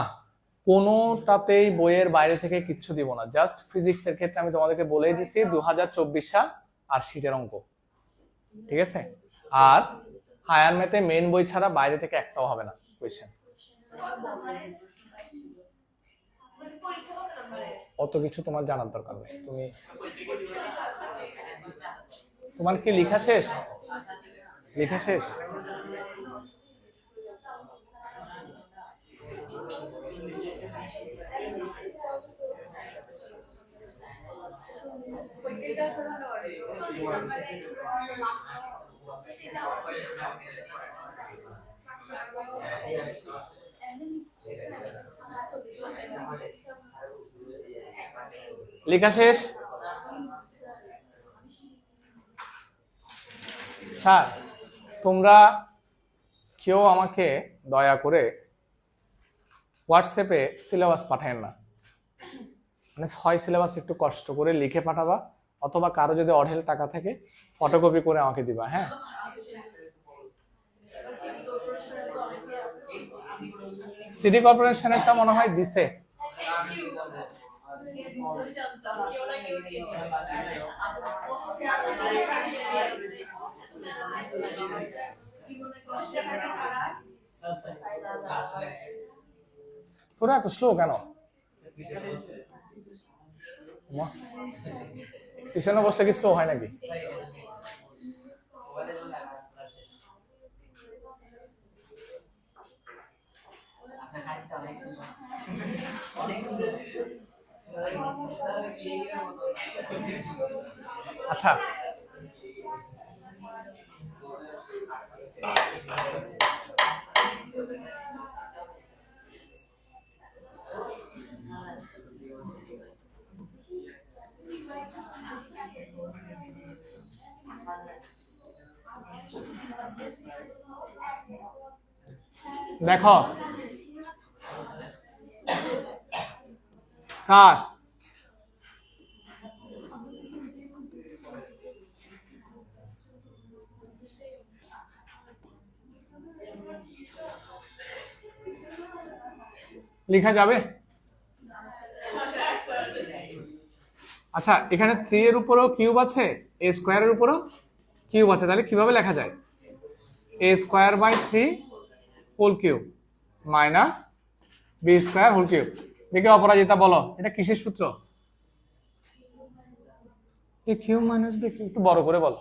কোনোটাতেই বইয়ের বাইরে থেকে কিচ্ছু দিব না, জাস্ট ফিজিক্সের ক্ষেত্রে আমি তোমাদেরকে বলেই দিছি 2024 সাল আর শীটের অঙ্ক, ঠিক আছে? আর হায়ার ম্যাথে মেইন বই ছাড়া বাইরে থেকে একটাও হবে না কোয়েশ্চেন। অত কিছু তোমার জানার দরকার নেই। তোমার কি লেখা শেষ? লেখা শেষ? লেখা শেষ? স্যার তোমরা কেউ আমাকে দয়া করে হোয়াটসঅ্যাপে সিলেবাস পাঠায় না, মানে হয় সিলেবাস একটু কষ্ট করে লিখে পাঠাবা, অথবা কারো যদি অঢেল টাকা থাকে ফটোকপি করে আমাকে দিবা। হ্যাঁ, সিটি কর্পোরেশনেরটা মনে হয় দিছে। তোরা এত স্লো কেন? পিছনে বসলে কি স্লো হয় নাকি? আচ্ছা দেখো স্যার, লেখা যাবে? আচ্ছা এখানে 3 এর উপরও কিউব আছে, a স্কয়ারের উপরও কিউব আছে, তাহলে কিভাবে লেখা যায়? a square by 3 whole cube minus b square whole cube. দেখে অপরাজিতা বলো এটা কিসের সূত্র? a cube minus b cube. একটু বড় করে বলো।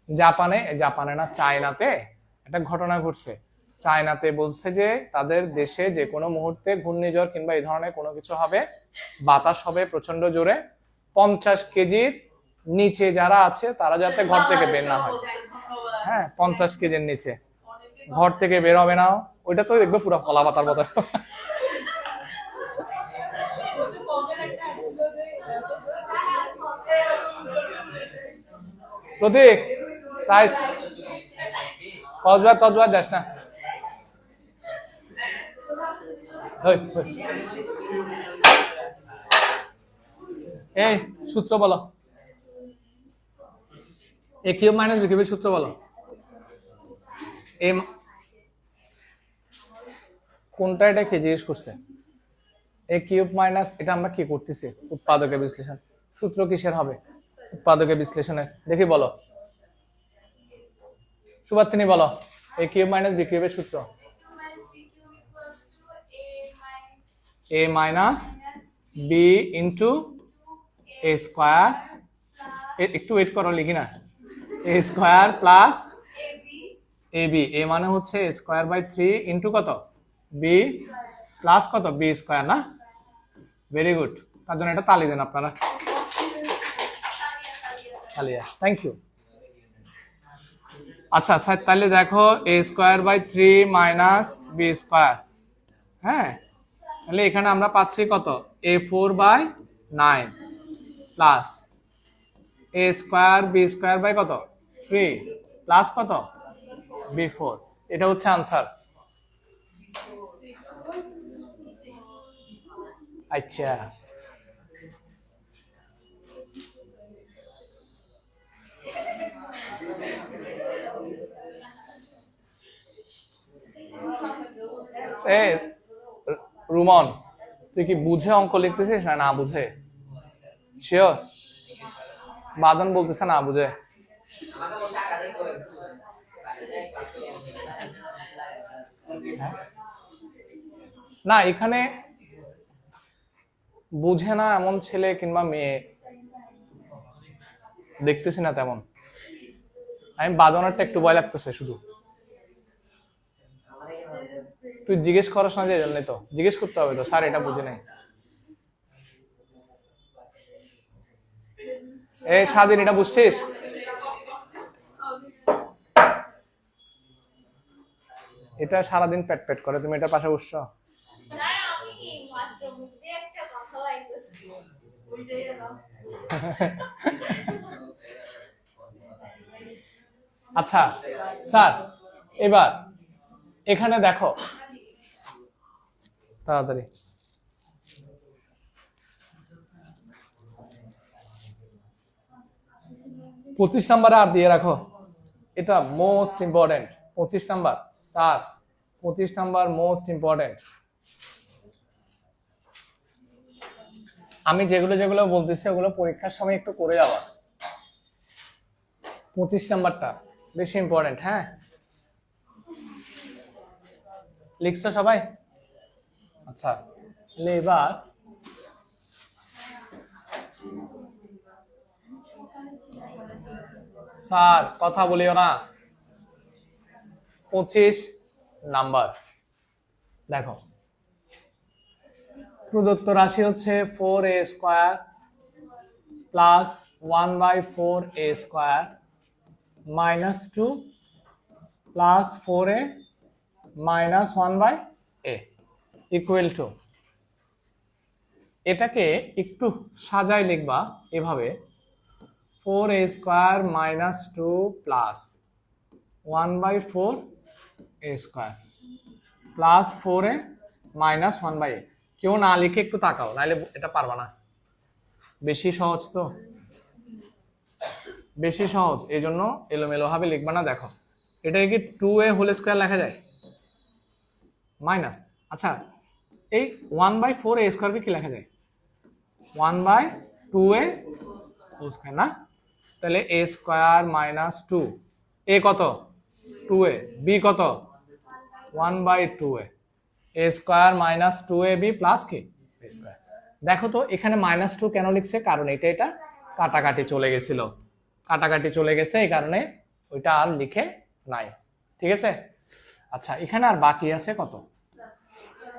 জাপানে না চায়নাতে একটা ঘটনা ঘটছে। চায়নাতে বলছে যে তাদের দেশে যে কোনো মুহূর্তে ঘূর্ণিঝড় কিংবা এই ধরনের কোনো কিছু হবে, বাতাস হবে প্রচন্ড জোরে, 50 কেজির নিচে যারা আছে তারা যাতে ঘর থেকে বের না হয়। হ্যাঁ 50 কেজির নিচে ঘর থেকে বের হবে না, ওইটা তো দেখবে পুরো কলা পাতার মতো। প্রতীক সাইজ কসবার দেশ না। এই সূত্র বলো, a কিউব মাইনাস b কিউবের সূত্র বলো। কোনটা এটা কি জিজ্ঞেস করছে? a কিউব মাইনাস, এটা আমরা কি করতেছি? উৎপাদকের বিশ্লেষণ। সূত্র কিসের হবে? উৎপাদকের বিশ্লেষণের। দেখি বলো সুভাতিনী বলো, a কিউব মাইনাস b কিউবের সূত্র। A minus b into a square, একটু ওয়েট করো লিখি না, a square plus a b, a মানে হচ্ছে এ স্কোয়ার বাই 3 ইন্টু কত বি প্লাস কত বি স্কোয়ার না। ভেরি গুড, তার জন্য এটা তালি দেন আপনারা, তালিয়া, থ্যাংক ইউ। আচ্ছা স্যার তাহলে দেখো a square by 3 minus b square, হ্যাঁ তাহলে এখানে আমরা পাচ্ছি কত a4/9 plus a square b square by কত 3 প্লাস কত b4, এটা হচ্ছে আনসার। আচ্ছা রুমন তুই কি বুঝে অঙ্ক লিখতেছিস না না বুঝে? শিওর? বাদন বলতেছে না বুঝে। না এখানে বুঝে না এমন ছেলে কিংবা মেয়ে দেখতেছি না তেমন, আমি বাদনারটা একটু ভয় লাগতেছে শুধু। তুই জিজ্ঞেস করাস না যে জন্যই তো জিজ্ঞেস করতে হবে তো, স্যার এটা বুঝে নাই। এই স্বাধীন এটা বুঝছিস? এটা সারাদিন পেট পেট করে, তুমি এটার পাশে বসছো? আচ্ছা স্যার এবার এখানে দেখো তাড়াতাড়ি, পঁচিশ নাম্বারে আর দিয়ে রাখো, এটা most important. 25 number sir, 25 number most important. আমি যেগুলো যেগুলো বলতেছি ওগুলো পরীক্ষার সময় একটু করে যাওয়া। 25 নাম্বারটা বেশি ইম্পর্টেন্ট। হ্যাঁ লিখছো সবাই? আচ্ছা তাহলে এবার স্যার কথা বলিও না। 25 নাম্বার দেখো, প্রদত্ত রাশি হচ্ছে 4a square plus 1/4a square minus 2 plus 4a minus 1/a equal to, এটাকে একটু সাজায় লিখবা এভাবে, 4a square minus 2 plus 1/4a square plus 4a minus 1/a। কেউ না লিখে একটু তাকাও, নাহলে এটা পারবা না। বেশি সহজ তো, বেশি সহজ এই জন্য এলোমেলো ভাবে লিখবা না। দেখো এটাকে কি 2a হোল স্কোয়ার লেখা যায় মাইনাস, আচ্ছা এই 1/4a স্কোয়ারকে কি লেখা যায় 1/2a হোল স্কোয়ার না। তাহলে a স্কোয়ার মাইনাস 2, a কত 2a, b কত 1/2a, a square minus 2ab plus কি b স্কোয়ার। দেখো তো এখানে মাইনাস 2 কেন লিখছে, কারণ এটা কাটাকাটি চলে গেছিল, কাটাকাটি চলে গেছে এই কারণে ওইটা আর লিখে নাই। ঠিক আছে আচ্ছা এখানে আর বাকি আছে কত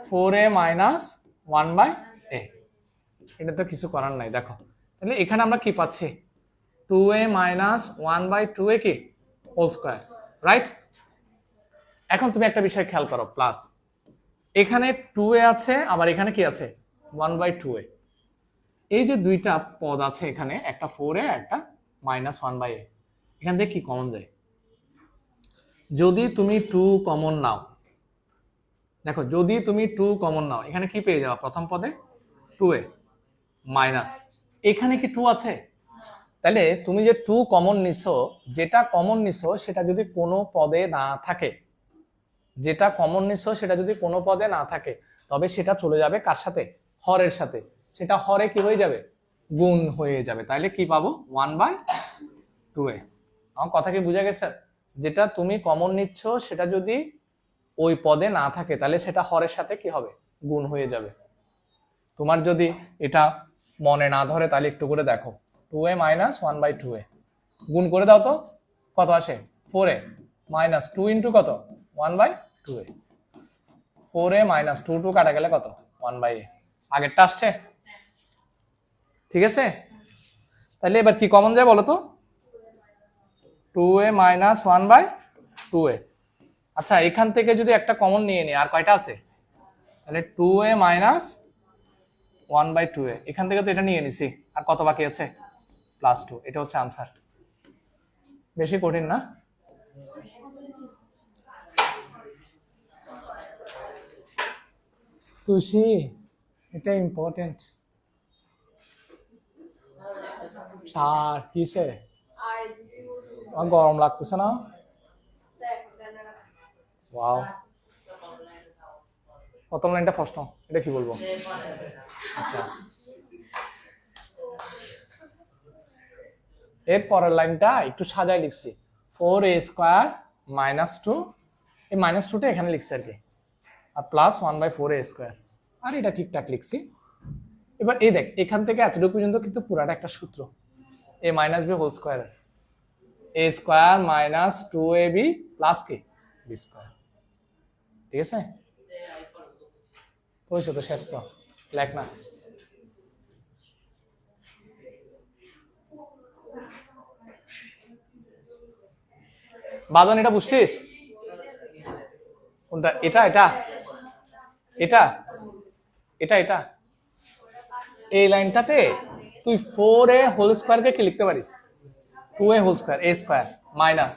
4a মাইনাস 1/a, এটা তো কিছু করার নাই। দেখো তাহলে এখানে আমরা কি পাচ্ছি 2a মাইনাস 1/2a কি হোল স্কোয়ার, রাইট। এখন তুমি একটা বিষয় খেয়াল করো, প্লাস এখানে 2a আছে আবার এখানে কি আছে 1/2a, এই যে দুইটা পদ আছে এখানে, একটা 4a একটা মাইনাস 1/a, এখান থেকে কি কমন যায়? যদি তুমি 2 কমন নাও, দেখো যদি তুমি 2 কমন নাও এখানে কি পেয়ে যাও, প্রথম পদে 2a মাইনাস এখানে কি 2 আছে, তাহলে তুমি যে 2 কমন নিছো, যেটা কমন নিছো সেটা যদি কোনো পদে না থাকে, যেটা কমন নিছো সেটা যদি কোনো পদে না থাকে তবে সেটা চলে যাবে কার সাথে, হরের সাথে, সেটা হরে কি হয়ে যাবে গুণ হয়ে যাবে। তাহলে কি পাবো 1/2a। আমার কথা কি বুঝা গেছে? যেটা তুমি কমন নিচ্ছ সেটা যদি ওই পদে না থাকে তাহলে সেটা হরের সাথে কি হবে গুণ হয়ে যাবে। তোমার যদি এটা মনে না ধরে তাহলে একটু করে দেখো, 2a মাইনাস 1/2a গুণ করে দাও তো কত আসে, 4a মাইনাস 2 ইন্টু কত 1/2a, 4a মাইনাস 2 কাটা গেলে কত 1/a, আগেরটা আসছে? ঠিক আছে, তাহলে এবার কি কমন যায় বলো তো, 2a মাইনাস 1/2a। আচ্ছা এখান থেকে যদি একটা কমন নিয়ে নি, আর কয়টা আছে, তাহলে 2a মাইনাস 1/2a, এখান থেকে তো এটা নিয়ে নিছি, আর কত বাকি আছে +2, এটা হচ্ছে আনসার। বেশি কঠিন না? তুষি এটা ইম্পর্টেন্ট। স্যার কিসে আমার গরম লাগতেছে না? ওয়াও, প্রথম লাইনটা প্রশ্ন, এটা কি বলবো? আচ্ছা এর পরের লাইনটা একটু সাজায় লিখছি, 4a স্কোয়ার মাইনাস 2, এই মাইনাস 2টা এখানে লিখছি আর কি, আর প্লাস 1/4a স্কোয়ার, আর এটা ঠিকঠাক লিখছি। এবার এই দেখ এখান থেকে এতটুকু পর্যন্ত কিন্তু পুরাটা একটা সূত্র, a minus b whole square, a square minus 2ab plus কি b স্কোয়ার, ঠিক আছে? তো হয়েছে তো, শেষ তো, লেখ না। বাদন এটা বুঝছিস? কোনটা? এটা এটা এটা এটা এটা এই লাইনটাতে তুই 4a হোল স্কোয়ারকে কি লিখতে পারিস, 2a whole square, a square minus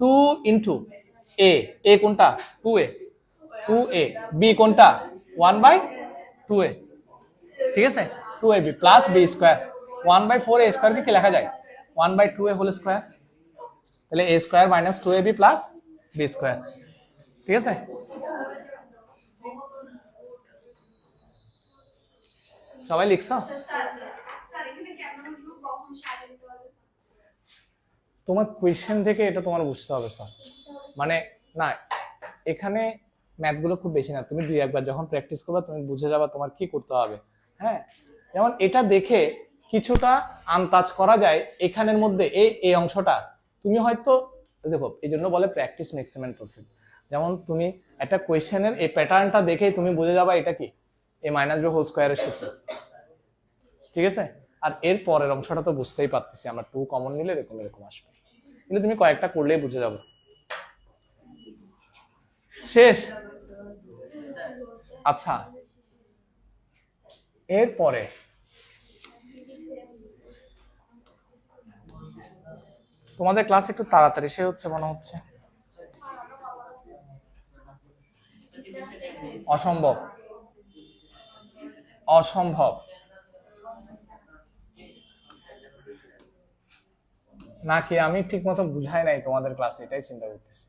2 into a কোনটা 2a, 2a b কোনটা 1/2a, ঠিক আছে? 2ab plus b square 1/4a স্কোয়ারকে কি লেখা যায় 1/2a হোল স্কোয়ার, তাহলে a square minus 2ab plus b square, ঠিক আছে? সবাই লিখছো? তোমার কোয়েশ্চেন থেকে এটা তোমার বুঝতে হবে স্যার, মানে না এখানে ম্যাথগুলো খুব বেশি না, তুমি দুই একবার যখন প্র্যাকটিস করবে তুমি বুঝে যাবে তোমার কি করতে হবে। হ্যাঁ, যেমন এটা দেখে কিছুটা আন্দাজ করা যায় এখানের মধ্যে এই অংশটা তুমি হয়তো দেখো, এই জন্য বলে প্র্যাকটিস মেক্স ম্যান পারফেক্ট। যেমন তুমি একটা কোয়েশ্চেনের এই প্যাটার্নটা দেখেই তুমি বুঝে যাবা এটা কি a মাইনাস b হোল স্কোয়ারের সূত্র, ঠিক আছে? আর এর পরের অংশটা তো বুঝতেই পারতেছি আমরা 2 কমন নিলে এরকম এরকম আসবে, কিন্তু তুমি কয়েকটা করলেই বুঝে যাবে। শেষ? আচ্ছা এরপরে তোমাদের ক্লাস একটু তাড়াতাড়ি শেষ হচ্ছে মনে হচ্ছে, অসম্ভব অসম্ভব নাকি আমি ঠিক মতো বুঝাই নাই তোমাদের ক্লাস, এটাই চিন্তা করতেছি।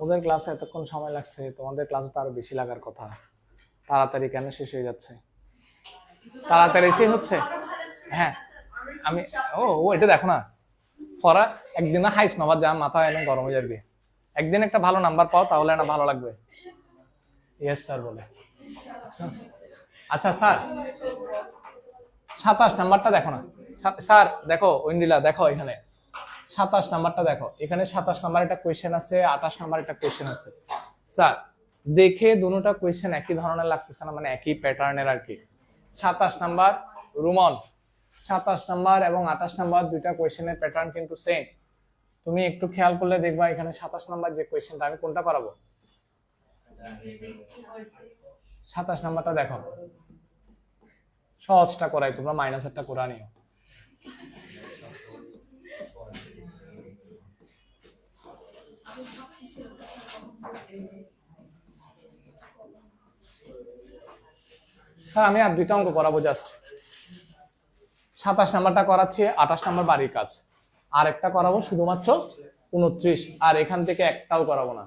ওদের ক্লাসে এতক্ষণ সময় লাগছে, তোমাদের ক্লাসে তো আরো বেশি লাগার কথা, তাড়াতাড়ি কেন শেষ হয়ে যাচ্ছে? তাড়াতাড়ি শেষ হচ্ছে? হ্যাঁ আমি ও এটা দেখো না, পড়া একদিন না হাইস নবার যা মাথা একদম গরম হয়ে যাবে, একদিন একটা ভালো নাম্বার পাও তাহলে না ভালো লাগবে। ইয়েস স্যার বলে। আচ্ছা স্যার 27 নাম্বারটা দেখো না স্যার, দেখো ঐন্দিলা দেখো এখানে 27 নাম্বারটা দেখো, এখানে 27 নাম্বার একটা কোয়েশ্চেন আছে, 28 নাম্বার একটা কোয়েশ্চেন আছে। স্যার দেখে দুটোটা কোয়েশ্চেন একই ধরনের লাগতেছে না, মানে একই প্যাটার্নের আর কি। 27 নাম্বার রুমন, 27 নাম্বার এবং 28 নাম্বার দুইটা কোয়েশ্চেনের প্যাটার্ন কিন্তু সেম, তুমি একটু খেয়াল করলে দেখবা এখানে 27 নাম্বার যে কোয়েশ্চেনটা আমি কোনটা করাবো, 27 নাম্বারটা দেখো, সহজটা করাই, তোমরা মাইনাসেরটা করা নিও। স্যার আমি আর দুইটা অঙ্ক করাবো, জাস্ট 27 নাম্বারটা করাচ্ছি, 28 নাম্বার বাড়ির কাজ, আর একটা করাবো শুধুমাত্র 29, আর এখান থেকে একটাও করাবো না,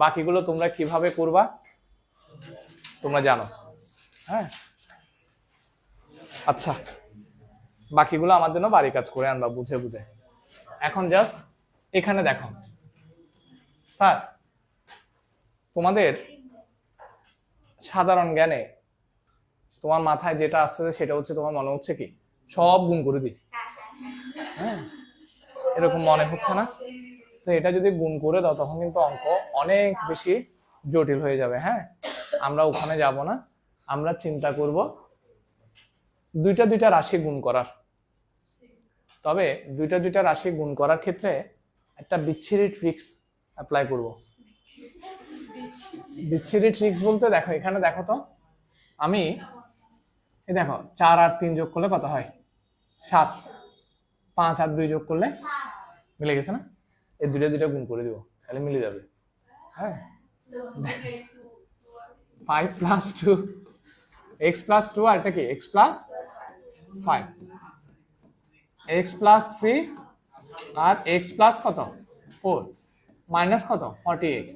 বাকিগুলো তোমরা কিভাবে করবা তোমরা জানো। হ্যাঁ আচ্ছা বাকিগুলো আমার জন্য বাড়ি কাজ করে আনবা বুঝে বুঝে। এখন জাস্ট এখানে দেখো স্যার, তোমাদের সাধারণ জ্ঞানে তোমার মাথায় যেটা আসছে সেটা হচ্ছে, তোমার মনে হচ্ছে কি সব গুণ করে দিই, হ্যাঁ এরকম মনে হচ্ছে না? তো এটা যদি গুণ করে দাও তখন কিন্তু অঙ্ক অনেক বেশি জটিল হয়ে যাবে। হ্যাঁ, আমরা ওখানে যাব না, আমরা চিন্তা করব দুইটা দুইটা রাশি গুণ করার। তবে দুইটা দুইটা রাশি গুণ করার ক্ষেত্রে একটা বিচ্ছিরি ট্রিক্স অ্যাপ্লাই করব। বিচ্ছিরি ট্রিক্স বলতে দেখো, এখানে দেখো তো, আমি এই দেখো 4 আর 3 যোগ করলে কত হয়? 7। 5 আর 2 যোগ করলে মিলে গেছে না? এই দুইটা দুইটা গুণ করে দিব, তাহলে মিলে যাবে। হ্যাঁ, 5 + 2 x + 2 আর এটা কি x + 5, x + 3 আর x + কত 4 মাইনাস কত 48।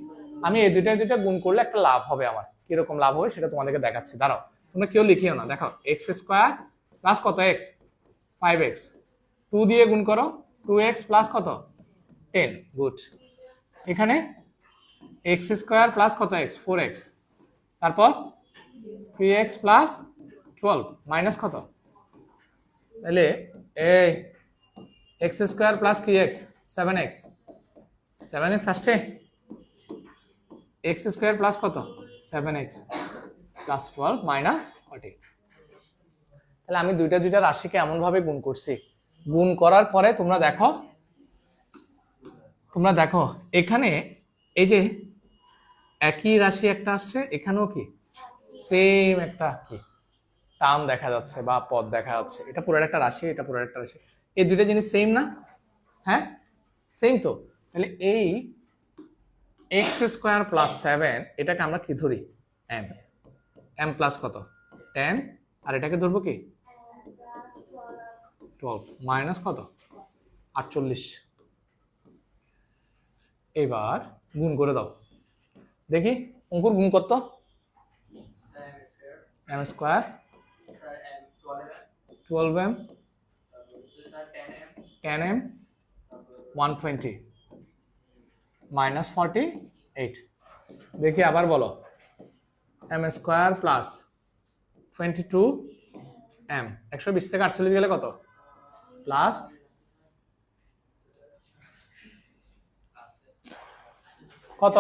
আমি এই দুইটা দুইটা গুণ করলে একটা লাভ হবে আমার। কিরকম লাভ হবে সেটা তোমাদেরকে দেখাচ্ছি, দাঁড়াও, তোমরা কেউ লিখিও না। দেখো x² প্লাস কত x 5x, 2 দিয়ে গুণ করো 2x প্লাস কত 10, গুড। এখানে x² প্লাস কত x 4x, তারপর 3x প্লাস 12 মাইনাস কত, তাহলে এই x² প্লাস কি x 7x, 7x আসছে, x² প্লাস কত 7x প্লাস 12 মাইনাস 40। তাহলে আমি দুইটা দুইটা রাশিকে এমন ভাবে গুণ করছি, গুণ করার পরে তোমরা দেখো এখানে এই যে একই রাশি একটা আসছে, এখানেও কি সেম একটা কি টার্ম দেখা যাচ্ছে বা পদ দেখা যাচ্ছে। এটা পুরো একটা রাশি, এটা পুরো একটা রাশি, এই দুইটা জিনিস সেম না? হ্যাঁ সেম তো। তাহলে এই x² প্লাস 7 এটাকে আমরা কি ধরি m, m প্লাস কত 10, আর এটাকে ধরবো কি 12 মাইনাস কত 48। এবার গুণ করে দাও দেখি, অঙ্কুর গুণ কত? m² 12m 10m 120 minus 48। দেখি আবার বলো, m² প্লাস 22m, 120 থেকে 48 গেলে কত, প্লাস কত,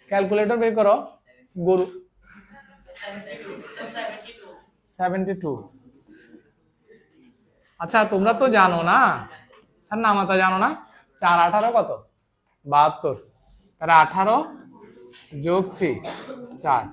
ক্যালকুলেটর বের করো গরু, 72। আচ্ছা তোমরা তো জানো না স্যার, নামাতা জানো না, 4 18 কত 72, তাহলে 18 যোগ 4,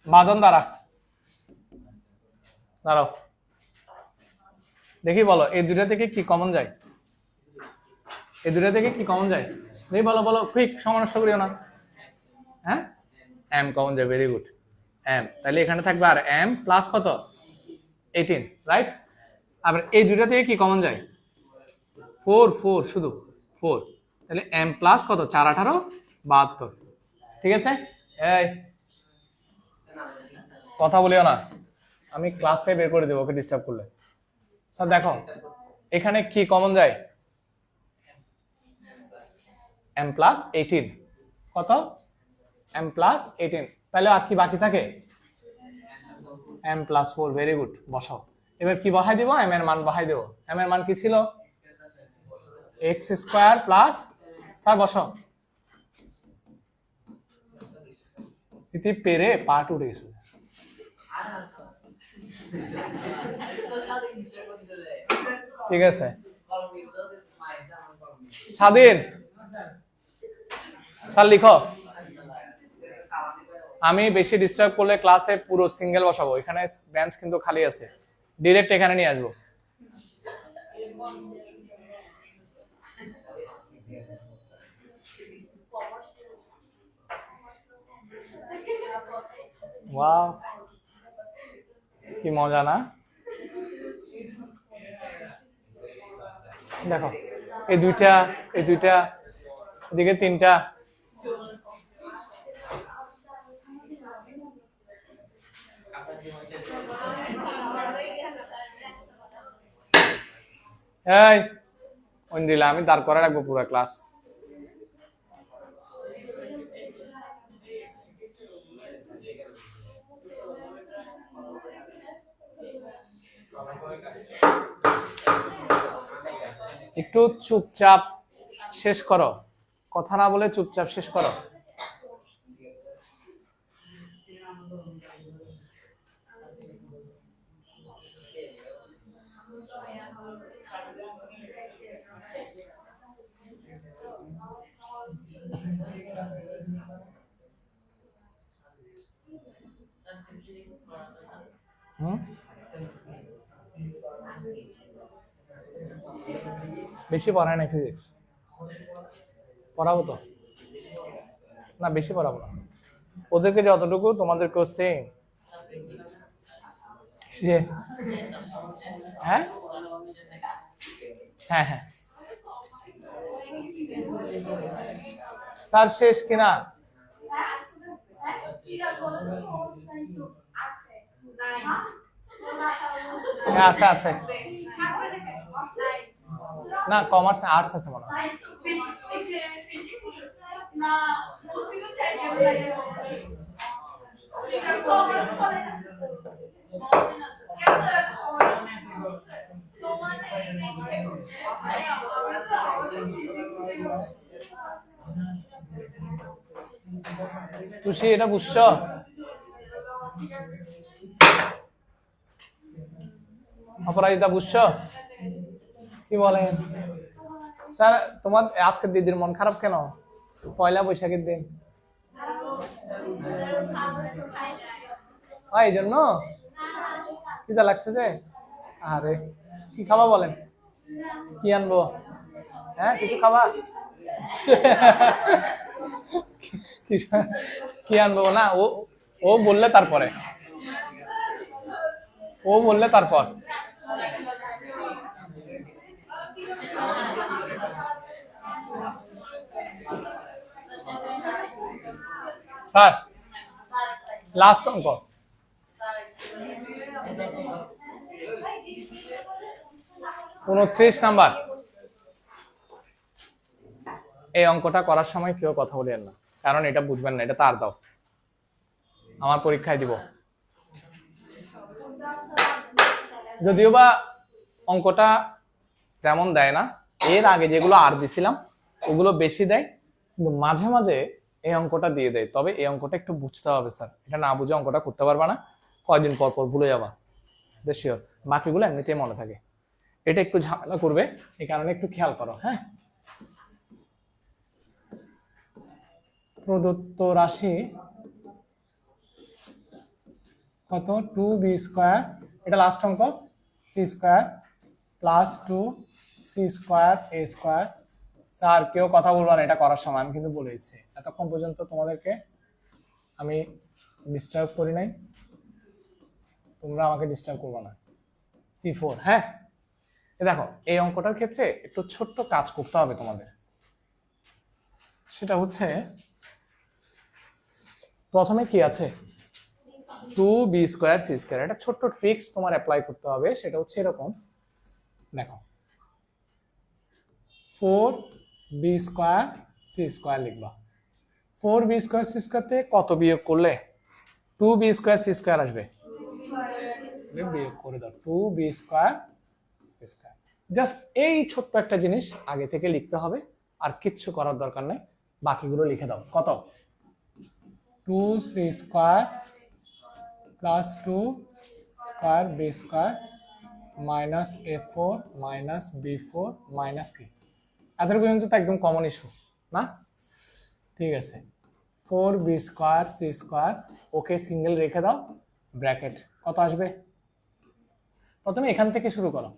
বাদন দাঁড়াও দেখি বলো, এই দুটা থেকে কি কমন যায়? এই দুটা থেকে কি কমন যায়? দেখি বলো বলো, কুইক, সময় নষ্ট করিও না। হ্যাঁ m কমন যায়, ভেরি গুড m। তাহলে এখানে থাকবে আর m প্লাস কত 18, রাইট? আবার এই দুটা থেকে কি কমন যায়? 4 4 শুধু 4, তাহলে m প্লাস কত 4 18 72। ঠিক আছে, এই কথা বলিও না, আমি ক্লাসে বের করে দেবো ওকে ডিস্টার্ব করলে। স্যার দেখো এখানে কি কমন যায়, m প্লাস 18, কত m প্লাস 18, তাহলে আর কি বাকি থাকে m প্লাস 4, ভেরি গুড, বসাও। এবার কি বহাই দিব, m এর মান বহাই দেব। m এর মান কি ছিল, x² প্লাস, স্যার বসাও, ইতি পেরে পার্ট উঠে গেছে। ঠিক আছে স্বাধীন, স্যার লিখো। আমি বেশি ডিস্টার্ব করলে ক্লাসে পুরো সিঙ্গেল বসাবো, এখানে বেঞ্চ কিন্তু খালি আছে, ডাইরেক্ট এখানে নিয়ে আসবো। ওয়াও, কি মজা না? দেখো এই দুইটা, এদিকে তিনটা। এই অঞ্জিলা, আমি দাঁড় করে রাখবো পুরো ক্লাস। একটু চুপচাপ শেষ করো, কথা না বলে চুপচাপ শেষ করো। বেশি পড়ায় না ফিজিক্স? পড়াবো তো না, বেশি পড়াবো না, ওদেরকে যতটুকু তোমাদেরকেও সেম। হ্যাঁ হ্যাঁ হ্যাঁ স্যার শেষ কিনা? আছে আছে না, কমার্স আর্টস আছে মনে হয়। খুশি, এটা বুঝছো? অপরাজিতা বুঝছো? কি বলেন স্যার? তোমার আজকে দিদির মন খারাপ কেন? পয়লা বৈশাখের দিন এই জন্য কিটা লাগছে যে? আরে কি খাবা বলেন, কি আনবো? হ্যাঁ কিছু খাবা? কি আনবো না? ও বললে তারপরে, ও বললে তারপর। স্যার লাস্ট অঙ্ক 29 নাম্বার। এই অঙ্কটা করার সময় কেউ কথা বলেন না, কারণ এটা বুঝবেন না, এটা তার দাও, আমার পরীক্ষায় দিব। যদিও বা অঙ্কটা তেমন দেয় না, এর আগে যেগুলো আর দিছিলাম ওগুলো বেশি দেয়, কিন্তু মাঝে মাঝে এই অঙ্কটা দিয়ে দেয়। তবে এই অঙ্কটা একটু বুঝতে হবে স্যার, এটা না বুঝে অঙ্কটা করতে পারবা না, কয়দিন পর পর ভুলে যাবা, শিওর। বাকিগুলো এমনিতেই মনে থাকে, এটা একটু ঝামেলা করবে, এই কারণে একটু খেয়াল করো। হ্যাঁ, প্রদত্ত রাশি কত? 2b², এটা লাস্ট অঙ্ক, c² প্লাস 2c²a²। স্যার কেউ কথা বলবো না এটা করার সময়, আমি কিন্তু বলেছি এতক্ষণ পর্যন্ত তোমাদেরকে আমি ডিস্টার্ব করি নাই, তোমরা আমাকে ডিস্টার্ব করবো না। c4। হ্যাঁ দেখো, এই অঙ্কটার ক্ষেত্রে একটু ছোট্ট কাজ করতে হবে তোমাদের, সেটা হচ্ছে প্রথমে কি আছে 2b² c², একটা ছোট্ট ট্রিক্স তোমার অ্যাপ্লাই করতে হবে, সেটা হচ্ছে এরকম। দেখো 4b² c² লিখবা, 4b² c² থেকে কত বিয়োগ করলে 2b² c² আসবে? বিয়োগ করে দাও 2b² c²। জাস্ট এই ছোট্ট একটা জিনিস আগে থেকে লিখতে হবে, আর কিচ্ছু করার দরকার নেই, বাকিগুলো লিখে দাও। কত? 2c² plus 2b² minus a4 minus b4 minus কি? এতটুকু কিন্তু তো একদম কমন ইস্যু না? ঠিক আছে, 4b² c², ওকে সিঙ্গেল রেখে দাও, ব্র্যাকেট কত আসবে? প্রথমে এখান থেকে শুরু করো,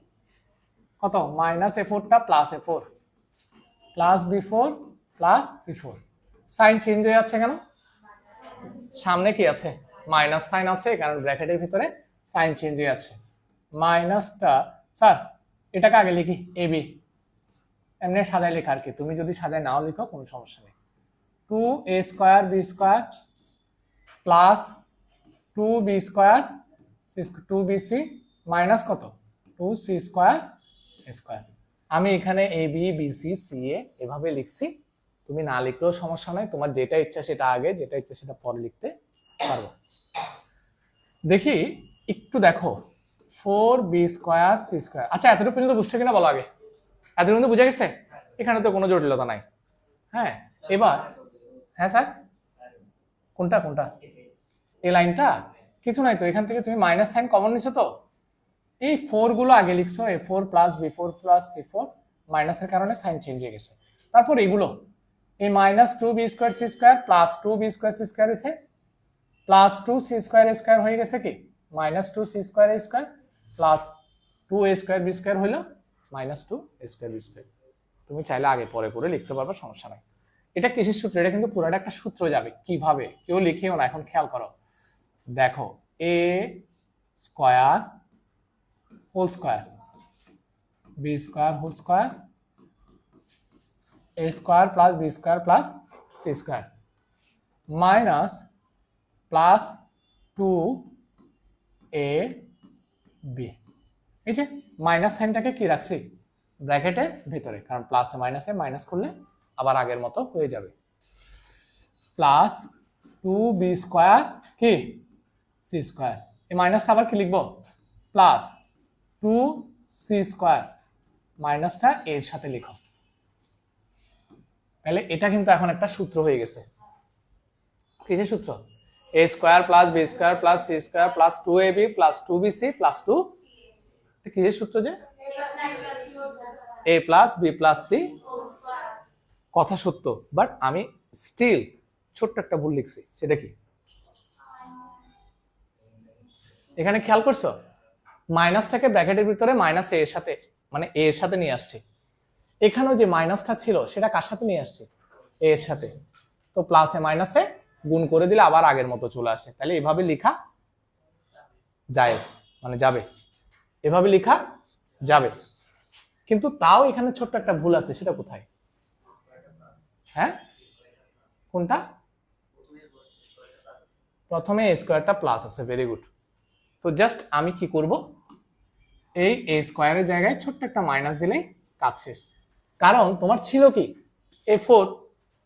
কত? মাইনাস a4টা plus a4 plus b4 plus c4। Sign change হয়ে যাচ্ছে কেন? সামনে কি আছে? মাইনাস সাইন আছে কারণ ব্র্যাকেটের ভিতরে সাইন চেঞ্জ হয়ে আছে। মাইনাসটা স্যার এটাকে আগে লিখি এ বি, এমনি সাজায় লেখা আর কি, তুমি যদি সাজায় নাও লিখো কোনো সমস্যা নেই। 2a² b² plus 2b² 2bc minus কত 2c² a²। আমি এখানে A B B C C এ এভাবে লিখছি, তুমি না লিখলেও সমস্যা নাই, তোমার যেটা ইচ্ছা সেটা আগে, যেটা ইচ্ছা সেটা পরে লিখতে পারবো। দেখি একটু দেখো 4b² c²। আচ্ছা এতটুকু পর্যন্ত বুঝছো কিনা বলো আগে, এতটুকু পর্যন্ত বুঝে গেছে? এখানে তো কোনো জটিলতা নাই। হ্যাঁ এবার হ্যাঁ স্যার কোনটা কোনটা এই লাইনটা কিছু নাই তো, এখান থেকে তুমি মাইনাস সাইন কমন নিছো তো, এই 4 গুলো আগে লিখছো a4 plus b4 plus c4, মাইনাসের কারণে সাইন চেঞ্জ হয়ে গেছে। তারপর এগুলো এই minus 2b² c² plus 2b² c² এসে প্লাস 2c² a² হয়ে গেছে কি minus 2c² a² plus 2a² b² হইল মাইনাস 2a² b²। তুমি চাইলে আগে পরে করে লিখতে পারবে, সমস্যা নাই। এটা কিসের সূত্র? এটা কিন্তু পুরোটা একটা সূত্র যাবে, কিভাবে কেউ লিখিও না, এখন খেয়াল করো। দেখো a² whole square b² whole square a² plus b² plus c² minus plus 2ab। এই যে মাইনাস সাইনটাকে কি রাখছি ব্র্যাকেটের ভিতরে, কারণ প্লাসে মাইনাসে মাইনাস করলে আবার আগের মতো হয়ে যাবে। প্লাস 2b² কি c², এই মাইনাসটা আবার কি লিখবো প্লাস 2c² মাইনাসটা এর সাথে লিখো। তাহলে এটা কিন্তু এখন একটা সূত্র হয়ে গেছে। কিসের সূত্র? a² plus b² plus c² plus 2ab plus 2bc plus 2 কিসের সূত্র? যে a plus b plus c। কথা সত্য, বাট আমি স্টিল ছোট্ট একটা ভুল লিখছি, সেটা কি এখানে খেয়াল করছো? মাইনাসটাকে ব্র্যাকেটের ভিতরে মাইনাস এর সাথে মানে এ এর সাথে নিয়ে আসছি, এখানেও যে মাইনাসটা ছিল সেটা কার সাথে নিয়ে আসছি এ এর সাথে, তো প্লাসে মাইনাসে গুণ করে দিলে আবার আগের মতো চলে আসে। তাহলে এভাবে লেখা যায়, মানে যাবে, এভাবে লেখা যাবে। কিন্তু তাও এখানে ছোট্ট একটা ভুল আছে, সেটা কোথায়? হ্যাঁ কোনটা? প্রথমে a স্কয়ারটা প্লাস আছে, ভেরি গুড। তো জাস্ট আমি কি করব, এই a স্কয়ারের জায়গায় ছোট্ট একটা মাইনাস দিলেই কাজ শেষ। কারণ তোমার ছিল কি a4,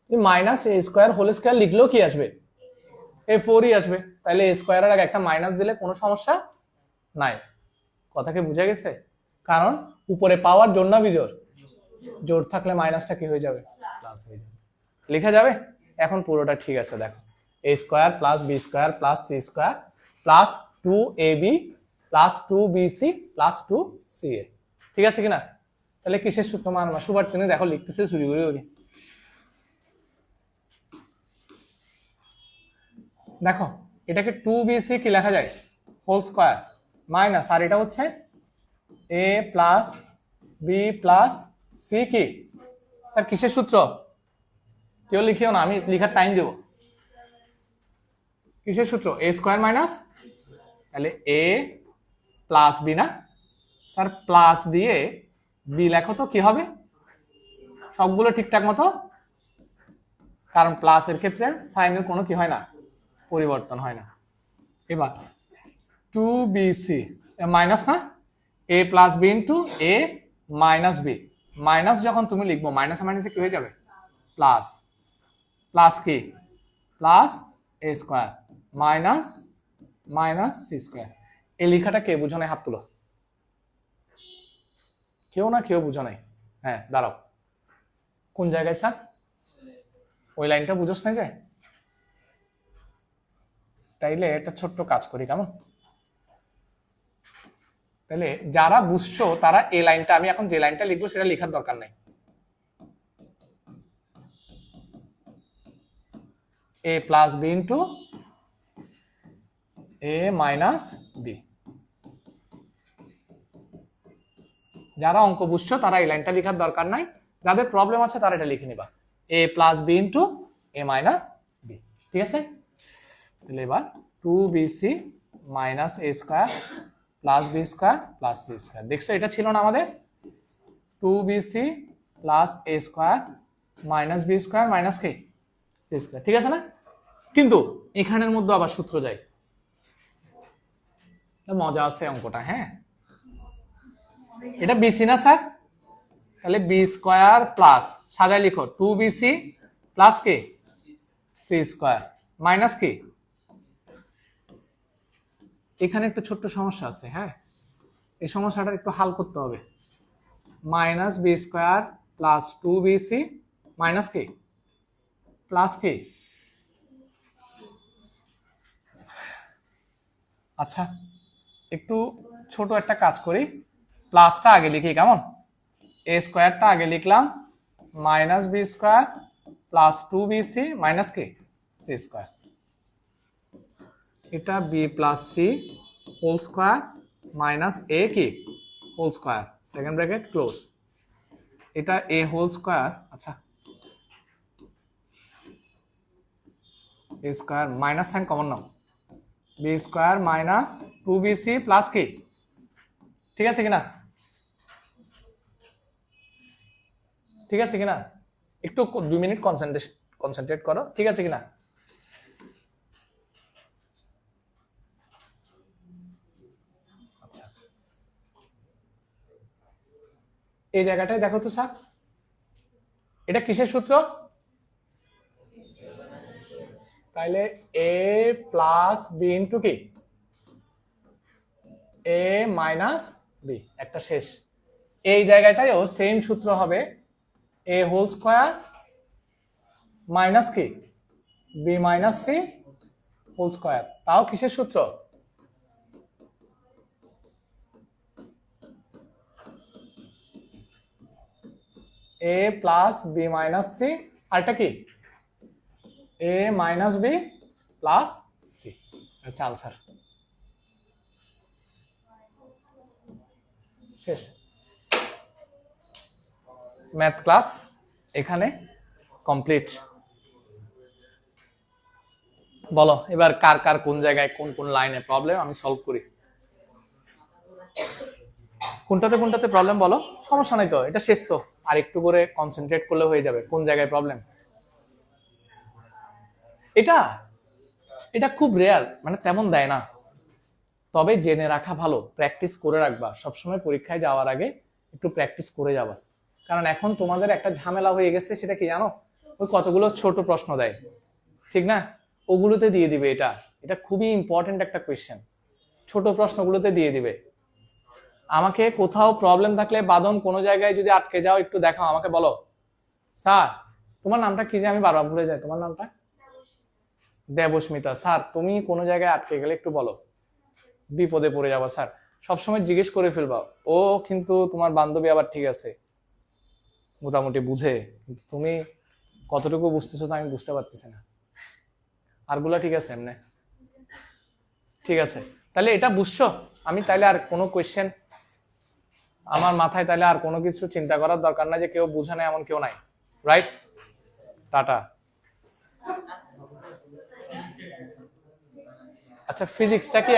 minus a² whole square লিখলেও কি আসবে a4ই আসবে, তাহলে a স্কয়ারের আগে একটা মাইনাস দিলে কোনো সমস্যা নাই। কথা কি বুঝা গেছে? কারণ উপরে পাওয়ার জোর না বিজোর, জোর থাকলে মাইনাসটা কি হয়ে যাবে প্লাস হয়ে যাবে, লেখা যাবে। এখন পুরোটা ঠিক আছে, দেখো a² plus b² plus c² plus 2ab plus 2bc plus 2ca, ঠিক আছে কিনা? তাহলে কিসের সূত্র? মান সুবার তিনি দেখো লিখতেছে চুরি করে ওরি, দেখো এটাকে 2bc কি লেখা যায় হোল স্কয়ার মাইনাস, আর এটা হচ্ছে a plus b plus c কি স্যার কিসের সূত্র? কেউ লিখিও না, আমি লিখার টাইম দেব। কিসের সূত্র? a² মাইনাস, তাহলে a প্লাস b না স্যার, প্লাস দিয়ে b লেখো তো কি হবে সবগুলো ঠিকঠাক মতো, কারণ প্লাসের ক্ষেত্রে সাইনের কোনো কি হয় না পরিবর্তন হয় না। এবার 2bc মাইনাস না a plus b into a minus b, minus যখন তুমি লিখবো মাইনাসে মাইনাসে কি হয়ে যাবে প্লাস, প্লাস কি plus a² minus minus c²। এই লেখাটা কে বুঝো নাই? হাত তুলো। কেউ না কেউ বুঝো নাই? হ্যাঁ দাঁড়াও, কোন জায়গায় স্যার? ওই লাইনটা বুঝোস না যায়? তাইলে একটা ছোট্ট কাজ করি কেমন? তাহলে যারা বুঝছো তারা এই লাইনটা, আমি এখন যে লাইনটা লিখবো সেটা লেখার দরকার নাই। a plus b into a minus b, যারা অঙ্ক বুঝছো তারা এই লাইনটা লেখার দরকার নাই, যাদের প্রবলেম আছে তারা এটা লিখে নিবা a plus b into a minus b, ঠিক আছে? তাহলে এবার 2bc minus a square plus b square plus c square. দেখছো এটা ছিল না আমাদের 2bc plus a square minus b square minus কি c স্কয়ার, ঠিক আছে না? কিন্তু এখানের মধ্যে আবার সূত্র যায়, মজা আছে অঙ্কটা। হ্যাঁ, এটা বিসি না স্যার? তাহলে বি স্কয়ার প্লাস সাজায় লিখো 2bc প্লাস কি c স্কয়ার মাইনাস কি, এখানে একটু ছোট্ট সমস্যা আছে। হ্যাঁ, এই সমস্যাটা একটু হাল করতে হবে। Minus b square plus 2bc minus কি প্লাস কি। আচ্ছা, একটু ছোট একটা কাজ করি, প্লাসটা আগে লিখি, কেমন? এ স্কোয়ারটা আগে লিখলাম, minus b square plus 2bc minus কি সি স্কোয়ার। এটা b plus c whole square minus a কি whole square, second bracket close. এটা এ হোল স্কোয়ার, আচ্ছা a square minus sign common নাও, b square minus 2bc plus কি, ঠিক আছে কিনা? ঠিক আছে কিনা? একটু 2 মিনিট কনসেন্ট্রেট করো, ঠিক আছে কিনা? আচ্ছা, এই জায়গাটায় দেখো তো স্যার, এটা কিসের সূত্র? তাইলে এ প্লাস বি ইন্টু কি এ মাইনাস বি, একটা শেষ। এই জায়গাটায়ও সেম সূত্র হবে, এ হোল স্কোয়ার মাইনাস কি b minus c whole square, তাও কিসের সূত্র? A plus b minus c, আরটা কি a minus b plus c. আচ্ছা, আনসার শেষ। ম্যাথ ক্লাস এখানে কমপ্লিট। বলো এবার কার কার কোন জায়গায় কোন কোন লাইনে প্রবলেম আমি সলভ করি। কোনটাতে প্রবলেম বলো, সমস্যা নাই তো, এটা শেষ তো, আর একটু করে কনসেন্ট্রেট করলে হয়ে যাবে। কোন জায়গায় প্রবলেম? এটা এটা খুব রেয়ার, মানে তেমন দেয় না, তবে জেনে রাখা ভালো, প্র্যাকটিস করে রাখবা সবসময়। পরীক্ষায় যাওয়ার আগে একটু প্র্যাকটিস করে যাবা, কারণ এখন তোমাদের একটা ঝামেলা হয়ে গেছে, সেটা কি জানো? ওই কতগুলো ছোট প্রশ্ন দেয়, ঠিক না? ওগুলোতে দিয়ে দিবে। এটা এটা খুবই ইম্পর্টেন্ট একটা কোয়েশ্চেন, ছোট প্রশ্নগুলোতে দিয়ে দিবে। আমাকে কোথাও প্রবলেম থাকলে, বাদন কোনো জায়গায় যদি আটকে যাও, একটু দেখাও, আমাকে বলো স্যার তোমার নামটা কি, যে আমি বারবার ভুলে যাই তোমার নামটা। দেবস্মিতা। স্যার তুমি কোনো জায়গায় আটকে গেলে একটু বলো, বিপদে পড়ে যাবা স্যার, সবসময় জিজ্ঞেস করে ফেলবা। ও কিন্তু তোমার বান্ধবী আবার ঠিক আছে, মোটামুটি বুঝে, কিন্তু তুমি কতটুকু বুঝতেছো তো আমি বুঝতে পারতেছি না। আরগুলা ঠিক আছে এমনি, ঠিক আছে? তাহলে এটা বুঝছো? আমি তাইলে আর কোনো কোয়েশ্চেন আমার মাথায়, তাইলে আর কোনো কিছু চিন্তা করার দরকার নাই, যে কেউ বুঝে না এমন কেউ নাই, রাইট? টাটা। আচ্ছা, ফিজিক্সটা কি